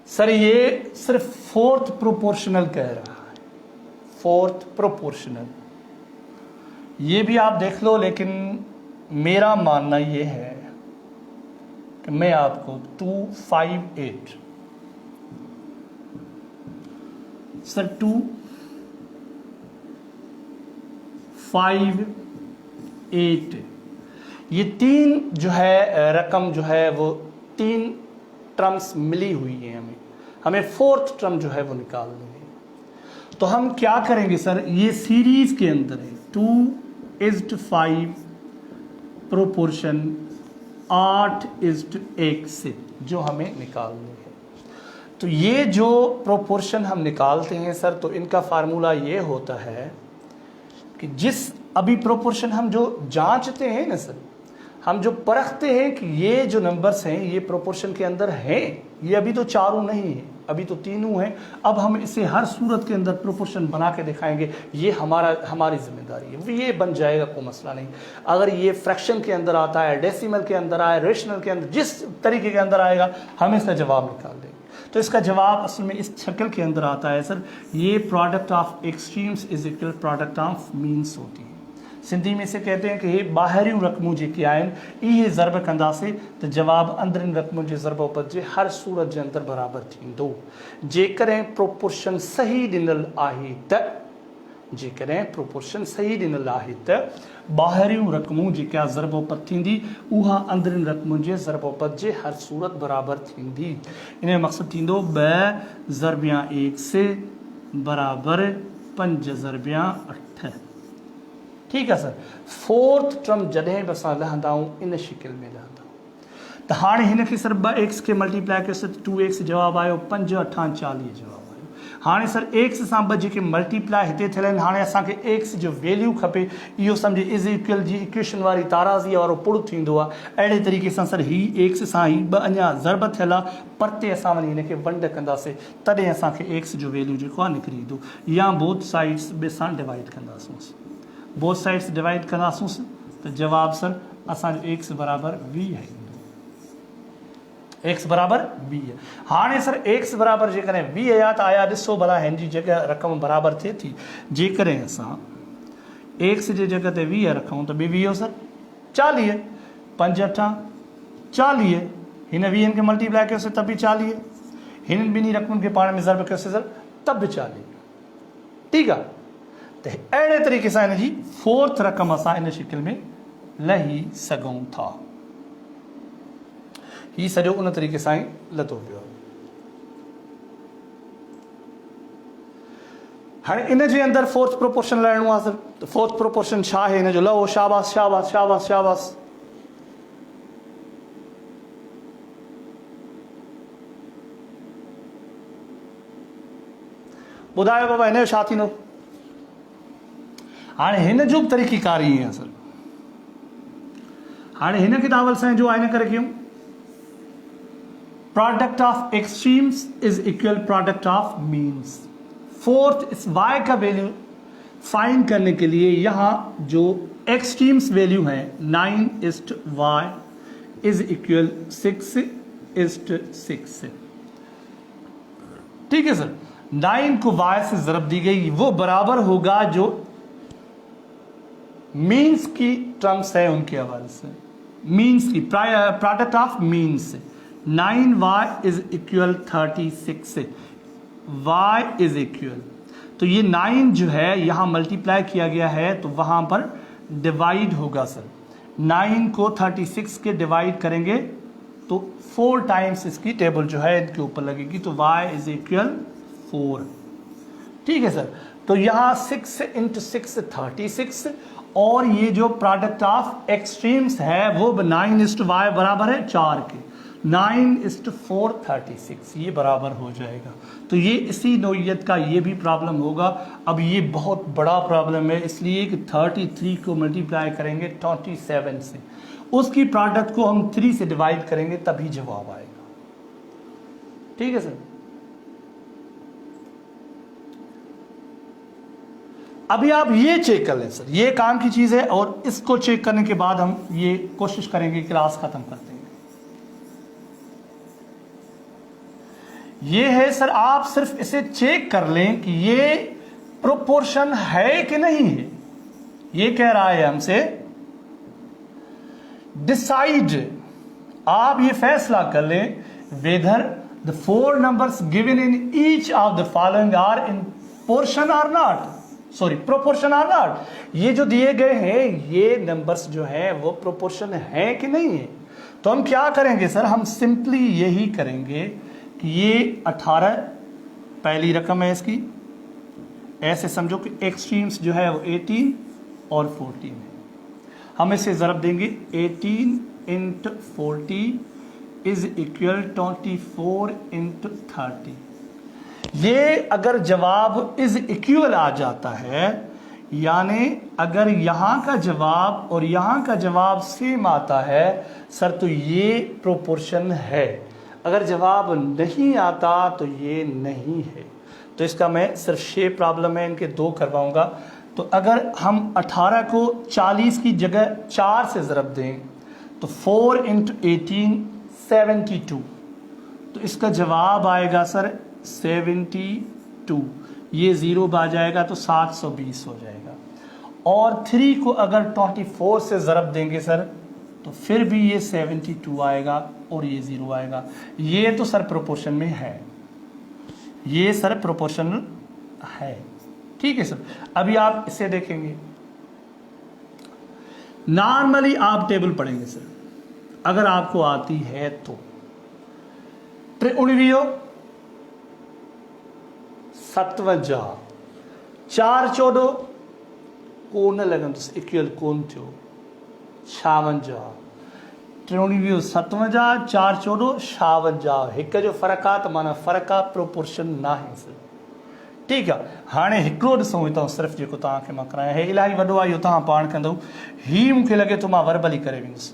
सर ये सिर्फ 4th प्रोपोर्शनल कह रहा है, 4th प्रोपोर्शनल। ये भी आप देख लो, लेकिन मेरा मानना ये है कि मैं आपको 258 सर 258 ये तीन जो है रकम जो है वो तीन टर्म्स मिली हुई है हमें फोर्थ टर्म जो है वो निकालनी है। तो हम क्या करेंगे सर, ये सीरीज के अंदर है 2:5 प्रोपोर्शन 8:1 से जो हमें निकालनी है। तो ये जो प्रोपोर्शन हम निकालते हैं सर, तो इनका फार्मूला ये होता है कि जिस अभी प्रोपोर्शन हम जो जांचते हैं ना सर, हम जो परखते हैं कि ये जो नंबर्स हैं ये प्रोपोर्शन के अंदर हैं, ये अभी तो चारों नहीं है, अभी तो तीनों हैं। अब हम इसे हर सूरत के अंदर प्रोपोर्शन बना के दिखाएंगे, ये हमारी जिम्मेदारी है, ये बन जाएगा, कोई मसला नहीं। अगर ये फ्रैक्शन के अंदर आता है, डेसिमल के अंदर आए, रेशनल के अंदर, जिस तरीके के अंदर आएगा हम इसका जवाब निकाल देंगे। तो इसका जवाब असल में इस शक्ल के अंदर आता है सर, ये product of extremes is equal product of means होती है। सिंधी में से कहते हैं कि हे ॿाहिरियूं रक़मूं जेके आहिनि इहे ज़रब कंदासीं त जवाब अंदरिन रक़मूं जे ज़रब उपत जे हर सूरत जे अंदरि बराबरि थींदो। जेकॾहिं प्रोपोर्शन सही ॾिनल आहे त, जेकॾहिं प्रोपोर्शन सही ॾिनल आहे त ॿाहिरियूं रक़मूं जेका ज़रब उपत थींदी उहा अंदरिन रक़मुनि जे ज़रब उपत जे हर सूरत बराबरि थींदी। इन जो मक़सदु थींदो 2 बराबरि 5 ज़रबिया 8। ठीक है सर। फोर्थ टर्म जॾहिं बि असां लहंदा आहियूं इन शिकिल में लहंदा आहियूं। त हाणे हिनखे सर 2x खे मल्टीप्लाई कयोसीं त 2x जवाब आयो, 5 8 40 जवाब आयो। हाणे सर x सां 2 जेके मल्टीप्लाई हिते थियल आहिनि, हाणे असांखे x जो वैल्यू खपे, इहो सम्झे इज़ इक्वल जी इक्वेशन वारी ताराज़ी वारो पुड़ थींदो आहे। अहिड़े तरीक़े सां सर ही x सां ही 2 अञा ज़रब थियल आहे, परते असां वञी हिनखे वंड कंदासीं तॾहिं असांखे x जो वैल्यू जेको आहे निकिरी ईंदो, या बोथ साइड्स ॿिए सां डिवाइड कंदासीं। बोथ साइड्स डिवाइड कंदासूं तो जवाब सर असांजो x बराबर 20 है, x बराबर 20 है। हाँ सर x बराबर जेकॾहिं 20 आया तो आया ॾिसो भला हिन जी जगह रक़म बराबर थिए थी। जेकॾहिं असां x जे जगह ते 20 रखूं तो 20 सर 40, 5 8 40, हिन 20 के मल्टीप्लाई कयोसीं तब भी 40, हिन ॿिन्ही रक़मुनि के पाण में ज़रब कयोसीं सर तब भी 40। ठीक है। तो अड़े तरीक़े से इन जी फोर्थ रक़म असां इन शिकिल में लही सघूं था। ही सॼो उन तरीक़े सां ई लथो पियो। हाणे इन जे अंदरि फोर्थ प्रोपोर्शन लहणो आहे सर। तो फोर्थ प्रोपोर्शन छा आहे इन जो, लहो शाबाश शाबाश शाबाश शाबाश। ॿुधायो बाबा हिन जो छा थींदो। हाँ हिन जो तरीक़ीकार ही है सर। हाँ हिन किताब सां जो आहे न करे क्यों, product of extremes is equal product of means. Fourth इस y का वैल्यू फाइंड करने के लिए यहाँ जो एक्सट्रीम्स वैल्यू है 9:y इज इक्वल 6:6। ठीक है सर। 9 को y से ज़रब दी गई, वो बराबर होगा जो मीन्स की टर्म्स है उनके हवाले से, मीन्स की product of means. 9y is equal 36, y is equal, तो ये 9 जो है यहाँ मल्टीप्लाई किया गया है तो वहाँ पर डिवाइड होगा सर। 9 को 36 के डिवाइड करेंगे तो 4 टाइम्स इसकी टेबल जो है इनके ऊपर लगेगी, तो y इज इक्वल 4। ठीक है सर। तो यहाँ 6 × 6 36, और ये जो प्रोडक्ट ऑफ एक्सट्रीम्स है वो 9:y बराबर है 4 के, 9:4 36, ये बराबर हो जाएगा। तो ये इसी नौइयत का ये भी प्रॉब्लम होगा। अब ये बहुत बड़ा प्रॉब्लम है इसलिए कि 33 को मल्टीप्लाई करेंगे 27 से, उसकी प्रोडक्ट को हम 3 से डिवाइड करेंगे तभी जवाब आएगा। ठीक है सर। अभी आप ये चेक कर लें सर, ये काम की चीज़ है, और इसको चेक करने के बाद हम ये कोशिश करेंगे क्लास खत्म कर देंगे। ये है सर, आप सिर्फ इसे चेक कर लें कि ये प्रोपोर्शन है कि नहीं है। ये कह रहा है हमसे डिसाइड आप ये फैसला कर लें whether the 4 numbers given in each of the following are in portion or not, sorry proportion or not. ये जो दिए गए हैं ये नंबर्स जो हैं वो प्रोपोर्शन है कि नहीं है। तो हम क्या करेंगे सर, हम सिंपली यही करेंगे कि ये 18 पहली रकम है इसकी, ऐसे समझो कि एक्सट्रीम्स जो है वो 18 और 14 है। हम इसे ज़रब देंगे 18 इंटू 40 इज इक्वल 24 इंटू 30। ये अगर जवाब इज इक्वल आ जाता है, यानी अगर यहाँ का जवाब और यहाँ का जवाब सेम आता है सर तो ये प्रोपोर्शन है, अगर जवाब नहीं आता तो ये नहीं है। तो इसका मैं सिर्फ 6 प्रॉब्लम है, इनके 2 करवाऊंगा। तो अगर हम 18 को 40 की जगह 4 से ज़रब दें तो 4 इंटू 18 72, तो इसका जवाब आएगा सर 72। ये 0 आ जाएगा तो 720 हो जाएगा। और 3 को अगर 24 से ज़रब देंगे सर तो फिर भी ये 72 आएगा और ये 0 आएगा। ये तो सर प्रोपोर्शन में है, ये सर प्रोपोर्शनल है, ठीक है सर। अभी आप इसे देखेंगे, नॉर्मली आप टेबल पढ़ेंगे सर, अगर आपको आती है तो त्रिउणिवियो 57 4 14 कोण लगन इक्वल कोण थियो 56। त्रिउणिवियो 57 4 14 56 हिक जो फ़र्क़ु आहे त माना फ़र्क़ु आहे, प्रोपोर्शन ना है सर, ठीक है। हाँ हिकिड़ो ॾिसूं हितां सिर्फ़ु जेको तव्हांखे मां करायां हे इलाही वॾो आहे, इहो तव्हां पाण कंदव। ही मूंखे लॻे थो मां वर्बली करे वेंदुसि।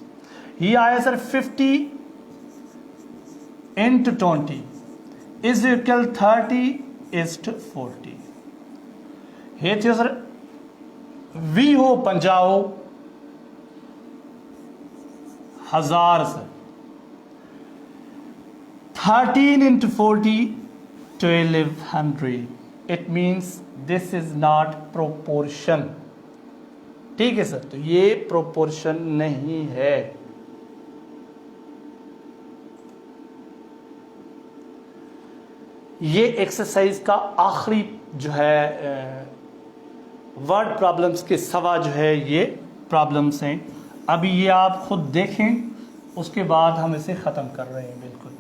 ही आहे सर 50 इंटू 20 इज इक्वल 30:40। हे थियो sir 20 50,000 sir. 13 into 40 1200। It means this is not proportion, ठीक है सर। तो ये प्रोपोर्शन नहीं है। ये एक्सरसाइज का आखिरी जो है वर्ड प्रॉब्लम्स के सवा जो है ये प्रॉब्लम्स हैं। अभी ये आप खुद देखें, उसके बाद हम इसे ख़त्म कर रहे हैं। बिल्कुल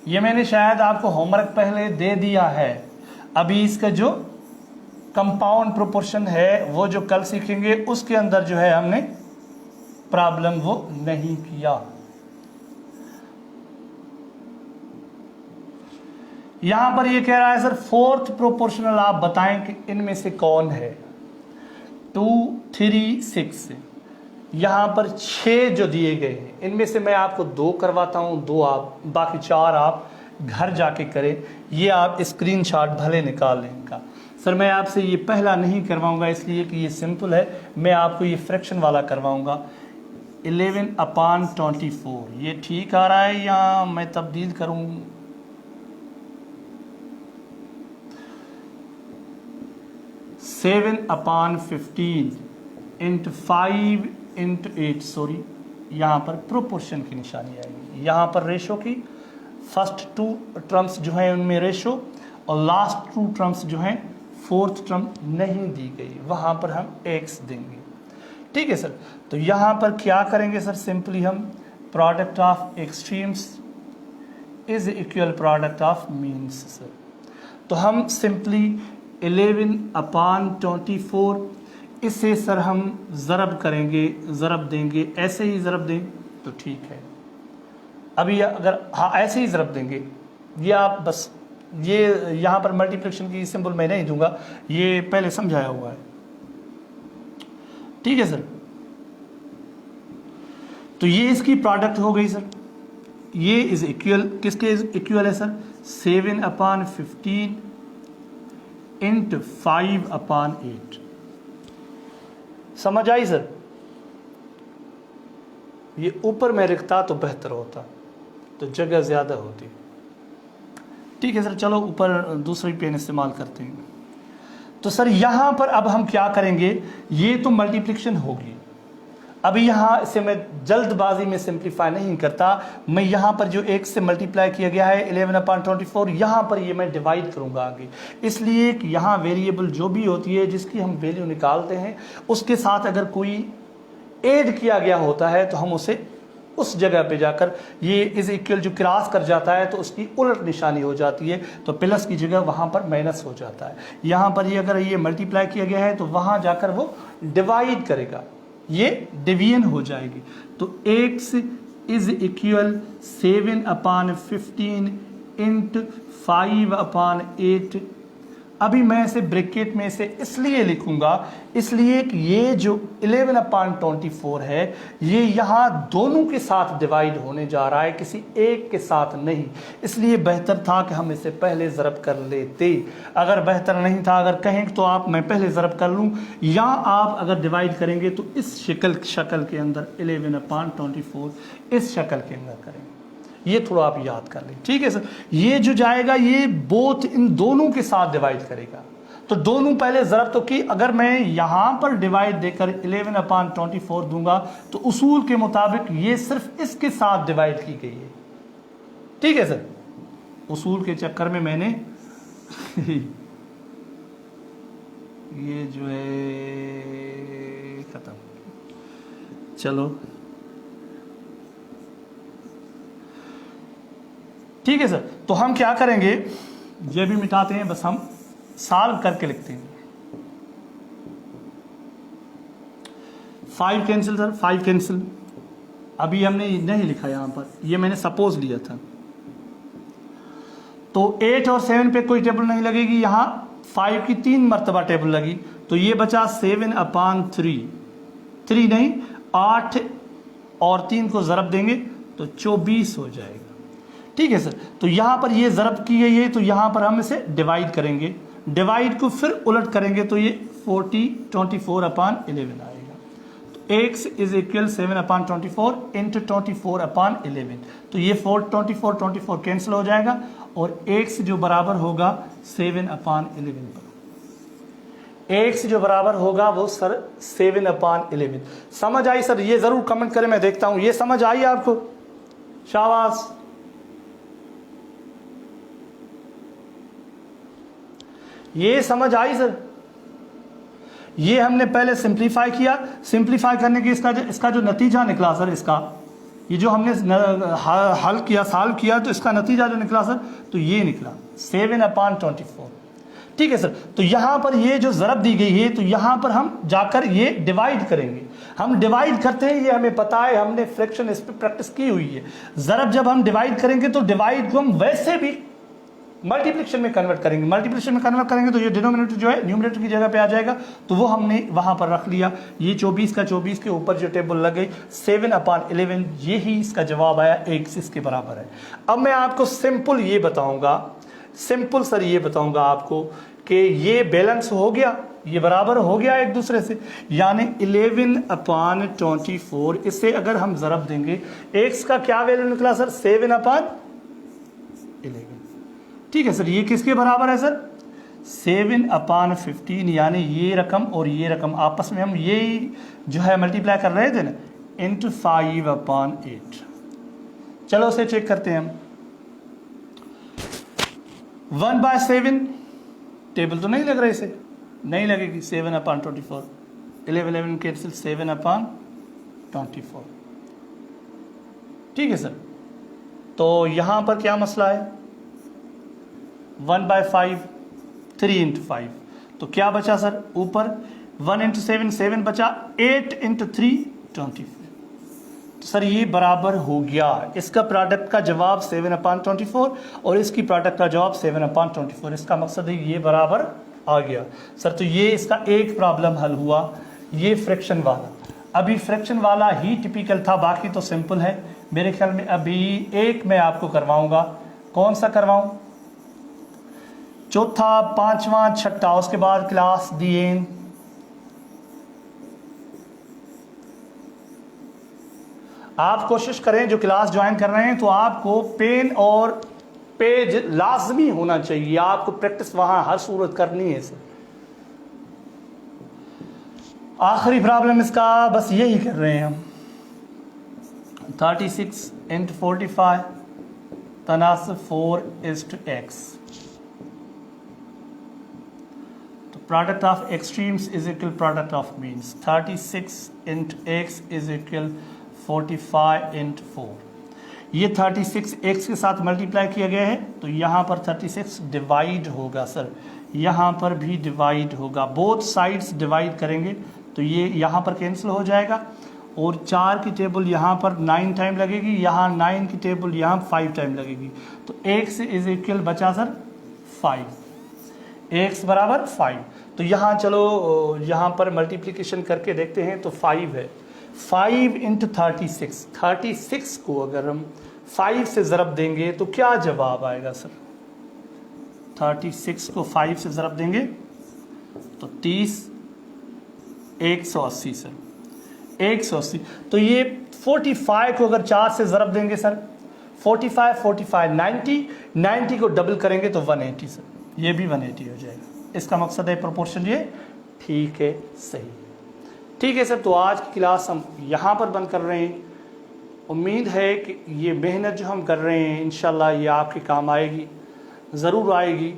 ये मैंने शायद आपको होमवर्क पहले दे दिया है। अभी इसका जो कंपाउंड प्रोपोर्शन है वो जो कल सीखेंगे उसके अंदर जो है हमने प्रॉब्लम वो नहीं किया। यहां पर ये कह रहा है सर 4th प्रोपोर्शनल आप बताएं कि इनमें से कौन है। 2 3 6 यहाँ पर 6 जो दिए गए हैं इनमें से मैं आपको 2 करवाता हूँ, 2 आप, बाकी 4 आप घर जाके करें। ये आप स्क्रीनशॉट भले निकाल लें इनका। सर मैं आपसे ये पहला नहीं करवाऊंगा इसलिए कि ये सिंपल है, मैं आपको ये फ्रैक्शन वाला करवाऊंगा। 11/24 ये ठीक आ रहा है या मैं तब्दील करूँ? 7/15 इंटू 5 इंटू 8, सॉरी यहाँ पर प्रोपोर्शन की निशानी आएगी। यहाँ पर रेशो की फर्स्ट 2 टर्म्स जो हैं उनमें रेशो और लास्ट 2 टर्म्स जो हैं 4th टर्म नहीं दी गई, वहाँ पर हम x देंगे, ठीक है सर। तो यहाँ पर क्या करेंगे सर, सिंपली हम product of extremes is equal product of means sir. तो हम सिंपली 11/24 इसे सर हम ज़रब करेंगे, ज़रब देंगे, ऐसे ही ज़रब दें तो ठीक है। अभी अगर हाँ ऐसे ही ज़रब देंगे, ये आप बस ये यहाँ पर मल्टीप्लिकेशन की सिंबल मैं नहीं दूंगा, ये पहले समझाया हुआ है, ठीक है सर। तो ये इसकी प्रोडक्ट हो गई सर। ये इज इक्वल किसके इक्वल है सर? 7/15 इंटू 5/8। समझ आई सर? ये ऊपर में लिखता तो बेहतर होता, तो जगह ज़्यादा होती, ठीक है सर। चलो ऊपर दूसरी पेन इस्तेमाल करते हैं। तो सर यहाँ पर अब हम क्या करेंगे, ये तो मल्टीप्लिकेशन होगी। अभी यहाँ इसे मैं जल्दबाजी में सिंप्लीफाई नहीं करता, मैं यहाँ पर जो एक से मल्टीप्लाई किया गया है 11/24, यहाँ पर ये मैं डिवाइड करूँगा आगे, इसलिए कि यहाँ वेरिएबल जो भी होती है जिसकी हम वैल्यू निकालते हैं उसके साथ अगर कोई ऐड किया गया होता है तो हम उसे उस जगह पे जाकर ये इज इक्वल जो क्रॉस कर जाता है तो उसकी उलट निशानी हो जाती है, तो प्लस की जगह वहाँ पर माइनस हो जाता है। यहाँ पर ये अगर ये मल्टीप्लाई किया गया है तो वहाँ जाकर वो डिवाइड करेगा, ये डिवीजन हो जाएगी। तो x इज इक्वल 7/15 इंटू 5/8। अभी मैं इसे ब्रैकेट में इसे इसलिए लिखूंगा इसलिए कि ये जो 11/24 है ये यहाँ दोनों के साथ डिवाइड होने जा रहा है, किसी एक के साथ नहीं, इसलिए बेहतर था कि हम इसे पहले ज़रब कर लेते। अगर बेहतर नहीं था, अगर कहें तो आप मैं पहले ज़रब कर लूँ, या आप अगर डिवाइड करेंगे तो इस शक्ल के अंदर 11/24 इस शक्ल के अंदर करेंगे। ये थोड़ा आप याद कर लें, ठीक है सर। ये जो जाएगा ये बोथ इन दोनों के साथ डिवाइड करेगा, तो दोनों पहले ज़रब तो की, अगर मैं यहाँ पर डिवाइड देकर 11/24 दूंगा तो उसूल के मुताबिक ये सिर्फ इसके साथ डिवाइड की गई है, ठीक है सर। उसूल के चक्कर में मैंने ये जो है खत्म, चलो ठीक है सर। तो हम क्या करेंगे, ये भी मिटाते हैं, बस हम सॉल्व करके लिखते हैं। 5 कैंसिल सर, 5 कैंसिल, अभी हमने नहीं लिखा यहाँ पर, ये मैंने सपोज लिया था। तो 8 और 7 पे कोई टेबल नहीं लगेगी, यहाँ 5 की 3 मरतबा टेबल लगी, तो ये बचा 7/3, 3 नहीं 8 और 3 को ज़रब देंगे तो 24 हो जाएगा, ठीक है सर। तो यहाँ पर ये ज़रब की गई है तो यहाँ पर हम इसे डिवाइड करेंगे, डिवाइड को फिर उलट करेंगे तो ये 24/11 आएगा। तो x इज इक्वल 7/24 इंटू 24/11, तो ये 24 कैंसिल हो जाएगा और x जो बराबर होगा 7/11 पर। x जो बराबर होगा वो सर 7/11। समझ आई सर? ये ज़रूर कमेंट करें, मैं देखता हूँ। ये समझ आई आपको? शाबाश। ये समझ आई सर? ये हमने पहले सिंप्लीफाई किया, सिंप्लीफाई करने की इसका जो नतीजा निकला सर, इसका ये जो हमने हल किया, सॉल्व किया, तो इसका नतीजा जो निकला सर, तो ये निकला 7/24, ठीक है सर। तो यहाँ पर ये जो ज़रब दी गई है तो यहाँ पर हम जाकर ये डिवाइड करेंगे। हम डिवाइड करते हैं, ये हमें पता है, हमने फ्रैक्शन इस पर प्रैक्टिस की हुई है। ज़रब जब हम डिवाइड करेंगे तो डिवाइड को हम वैसे भी मल्टीप्लिकेशन में कन्वर्ट करेंगे। मल्टीप्लिकेशन में कन्वर्ट करेंगे तो ये डिनोमिनेटर जो है न्यूमरेटर की जगह पे आ जाएगा, तो वो हमने वहां पर रख लिया। ये 24 का 24 के ऊपर जो टेबल लग गई 7/11, ये ही इसका जवाब आया, x इसके बराबर है। अब मैं आपको सिंपल ये बताऊंगा, सिंपल सर ये बताऊंगा आपको कि ये बैलेंस हो गया, ये बराबर हो गया एक दूसरे से, यानी 11/24। इससे अगर हम ज़रब देंगे, x का क्या वैल्यू निकला सर? 7/11, ठीक है सर। ये किसके बराबर है सर? 7/15, यानी ये रकम और ये रकम आपस में हम ये जो है मल्टीप्लाई कर रहे थे ना, इंटू 5/8। चलो उसे चेक करते हैं हम। 1/7 टेबल तो नहीं लग रहा, इसे नहीं लगेगी। 7/24, 11 कैंसिल, 7/24, ठीक है सर। तो यहां पर क्या मसला है? 1/5, 3 × 5, तो क्या बचा सर? ऊपर 1 × 7, 7 बचा, 8 × 3, 24। तो सर ये बराबर हो गया। इसका प्रोडक्ट का जवाब 7/24 और इसकी प्रोडक्ट का जवाब 7/24। इसका मकसद है ये बराबर आ गया सर। तो ये इसका एक प्रॉब्लम हल हुआ, ये फ्रैक्शन वाला। अभी फ्रैक्शन वाला ही टिपिकल था, बाकी तो सिंपल है मेरे ख्याल में। अभी एक मैं आपको करवाऊंगा, कौन सा करवाऊं? चौथा, पांचवा, छठा, उसके बाद क्लास दी एंड। आप कोशिश करें, जो क्लास ज्वाइन कर रहे हैं, तो आपको पेन और पेज लाजमी होना चाहिए। आपको प्रैक्टिस वहां हर सूरत करनी है सर। आखिरी प्रॉब्लम इसका बस यही कर रहे हैं हम। 36 × 45 तनासब 4:x। तो product of extremes is equal product of means. 36 × x is equal 45 × 4। ये 36 x के साथ मल्टीप्लाई किया गया है, तो यहाँ पर 36 डिवाइड होगा सर, यहाँ पर भी डिवाइड होगा, बोथ साइड्स डिवाइड करेंगे तो ये यहाँ पर कैंसिल हो जाएगा, और 4 की टेबल यहाँ पर 9 टाइम लगेगी, यहाँ 9 की टेबल यहाँ 5 टाइम लगेगी, तो x इज इक्वल बचा सर 5, x बराबर 5। तो यहाँ चलो यहाँ पर मल्टीप्लिकेशन करके देखते हैं, तो 5 है, 5 × 36, 36 को अगर हम 5 से ज़रब देंगे तो क्या जवाब आएगा सर? 36 को 5 से ज़रब देंगे तो 30, 180 सर, 180। तो ये 45 को अगर 4 से ज़रब देंगे सर, 45 45 90, 90 को डबल करेंगे तो 180 सर, ये भी 180 हो जाएगा। इसका मकसद है प्रोपोर्शन ये ठीक है, सही। ठीक है सर, तो आज की क्लास हम यहाँ पर बंद कर रहे हैं। उम्मीद है कि ये मेहनत जो हम कर रहे हैं इंशाल्लाह ये आपके काम आएगी, ज़रूर आएगी।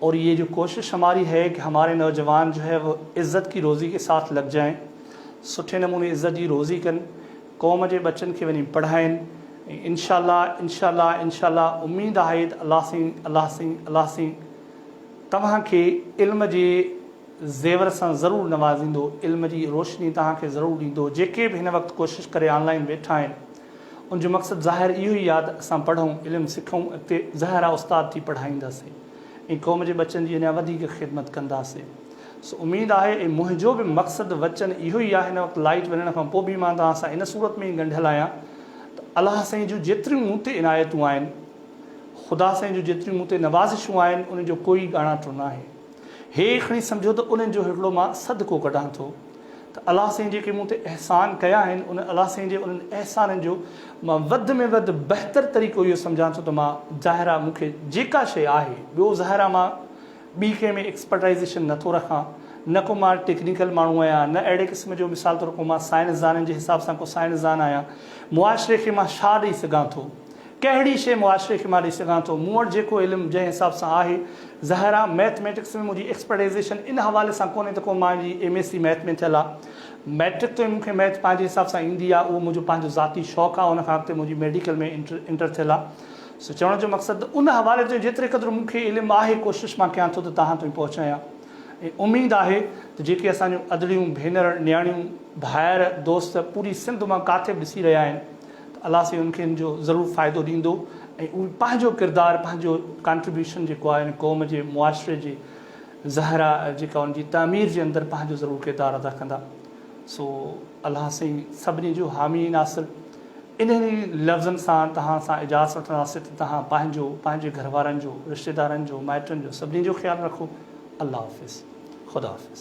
और ये जो कोशिश हमारी है कि हमारे नौजवान जो है वो इज़्ज़त की रोज़ी के साथ लग जाएं, सुठे नमूने इज़्ज़त की रोज़ी कन, कौम जे बच्चन खे वञी पढ़ाइनि। इंशाल्लाह उम्मीद आहे त अल्लाह सिंह तव्हांखे इल्म जे ज़ेवर सां ज़रूरु नवाज़ींदो, इल्म जी रोशनी तव्हांखे ज़रूरु ॾींदो। जेके बि हिन वक़्तु कोशिशि करे ऑनलाइन वेठा आहिनि, उनजो मक़सदु ज़ाहिर इहो ई आहे त असां पढ़ूं, इल्मु सिखूं, अॻिते ज़ाहिर आहे उस्ताद थी पढ़ाईंदासीं ऐं क़ौम जे बच्चनि जी अञा वधीक ख़िदमत कंदासीं। सो उमेदु आहे ऐं मुंहिंजो बि मक़सदु वचन इहो ई आहे। हिन वक़्तु लाइट वञण खां पोइ बि मां तव्हां सां इन सूरत में ई ॻंढियल आहियां त अलाह साईं जूं जेतिरियूं मूं ते इनायतूं आहिनि, ख़ुदा साईं जूं जेतिरियूं मूं ते नवाज़िशूं आहिनि, उनजो कोई ॻाणाटो न आहे। हे खणी सम्झो त उन्हनि जो हिकिड़ो मां सदको कढां थो त अलाह साईं जेके मूं ते अहसान कया आहिनि, उन अलाह साईं जे उन्हनि अहसाननि जो मां वधि में वधि बहितर तरीक़ो इहो सम्झां थो त मां ज़ाहिरा मूंखे जेका शइ आहे, ॿियो ज़ाहिरा मां ॿी कंहिं में एक्सपर्टाइज़ेशन नथो रखां, न को मां टेक्निकल माण्हू आहियां, न अहिड़े क़िस्म जो मिसाल तौर को मां साइंसदाननि जे हिसाब सां को साइंसदान आहियां। मुआशिरे खे मां छा ॾेई सघां थो, कहिड़ी शइ मुआशिरे खे मां ॾेई सघां थो, मूं वटि जेको इल्मु जंहिं हिसाब सां आहे, ज़ाहिरा मैथमेटिक्स में मुंहिंजी एक्सपर्टाइज़ेशन इन हवाले सां कोन्हे त को मुंहिंजी MSc मैथ में थियल आहे। मैट्रिक तो मूंखे मैथ पंहिंजे हिसाब सां ईंदी आहे, उहो मुंहिंजो पंहिंजो ज़ाती शौक़ु आहे। उन खां अॻिते मुंहिंजी मेडिकल में इंटर थियल आहे। सो चवण जो मक़सदु उन हवाले जो जेतिरे क़दुरु मूंखे इल्मु आहे, कोशिशि मां कयां थो त तव्हां ताईं पहुचायां। ऐं उमेदु आहे त जेके असांजूं अदड़ियूं भेनर न्याणियूं भाइर दोस्त पूरी सिंध मां काथे बि ॾिसी रहिया आहिनि, त अलाह साईं उनखे इन जो ज़रूरु फ़ाइदो ॾींदो ऐं उहे पंहिंजो किरदारु, पंहिंजो कॉन्ट्रीब्यूशन जेको आहे क़ौम जे मुआशिरे जे ज़ाहिरा जेका उनजी तामीर जे अंदरि पंहिंजो ज़रूरु किरदारु अदा कंदा। सो अलाह साईं सभिनी जो हामी नासिर। इन्हनि लफ़्ज़नि सां तव्हां सां इजाज़त वठंदासीं त तव्हां पंहिंजो, पंहिंजे घर वारनि जो, रिश्तेदारनि जो, माइटनि जो, सभिनी जो ख़्यालु रखो। अल्लाह हाफ़िज़, ख़ुदा हाफ़िज़।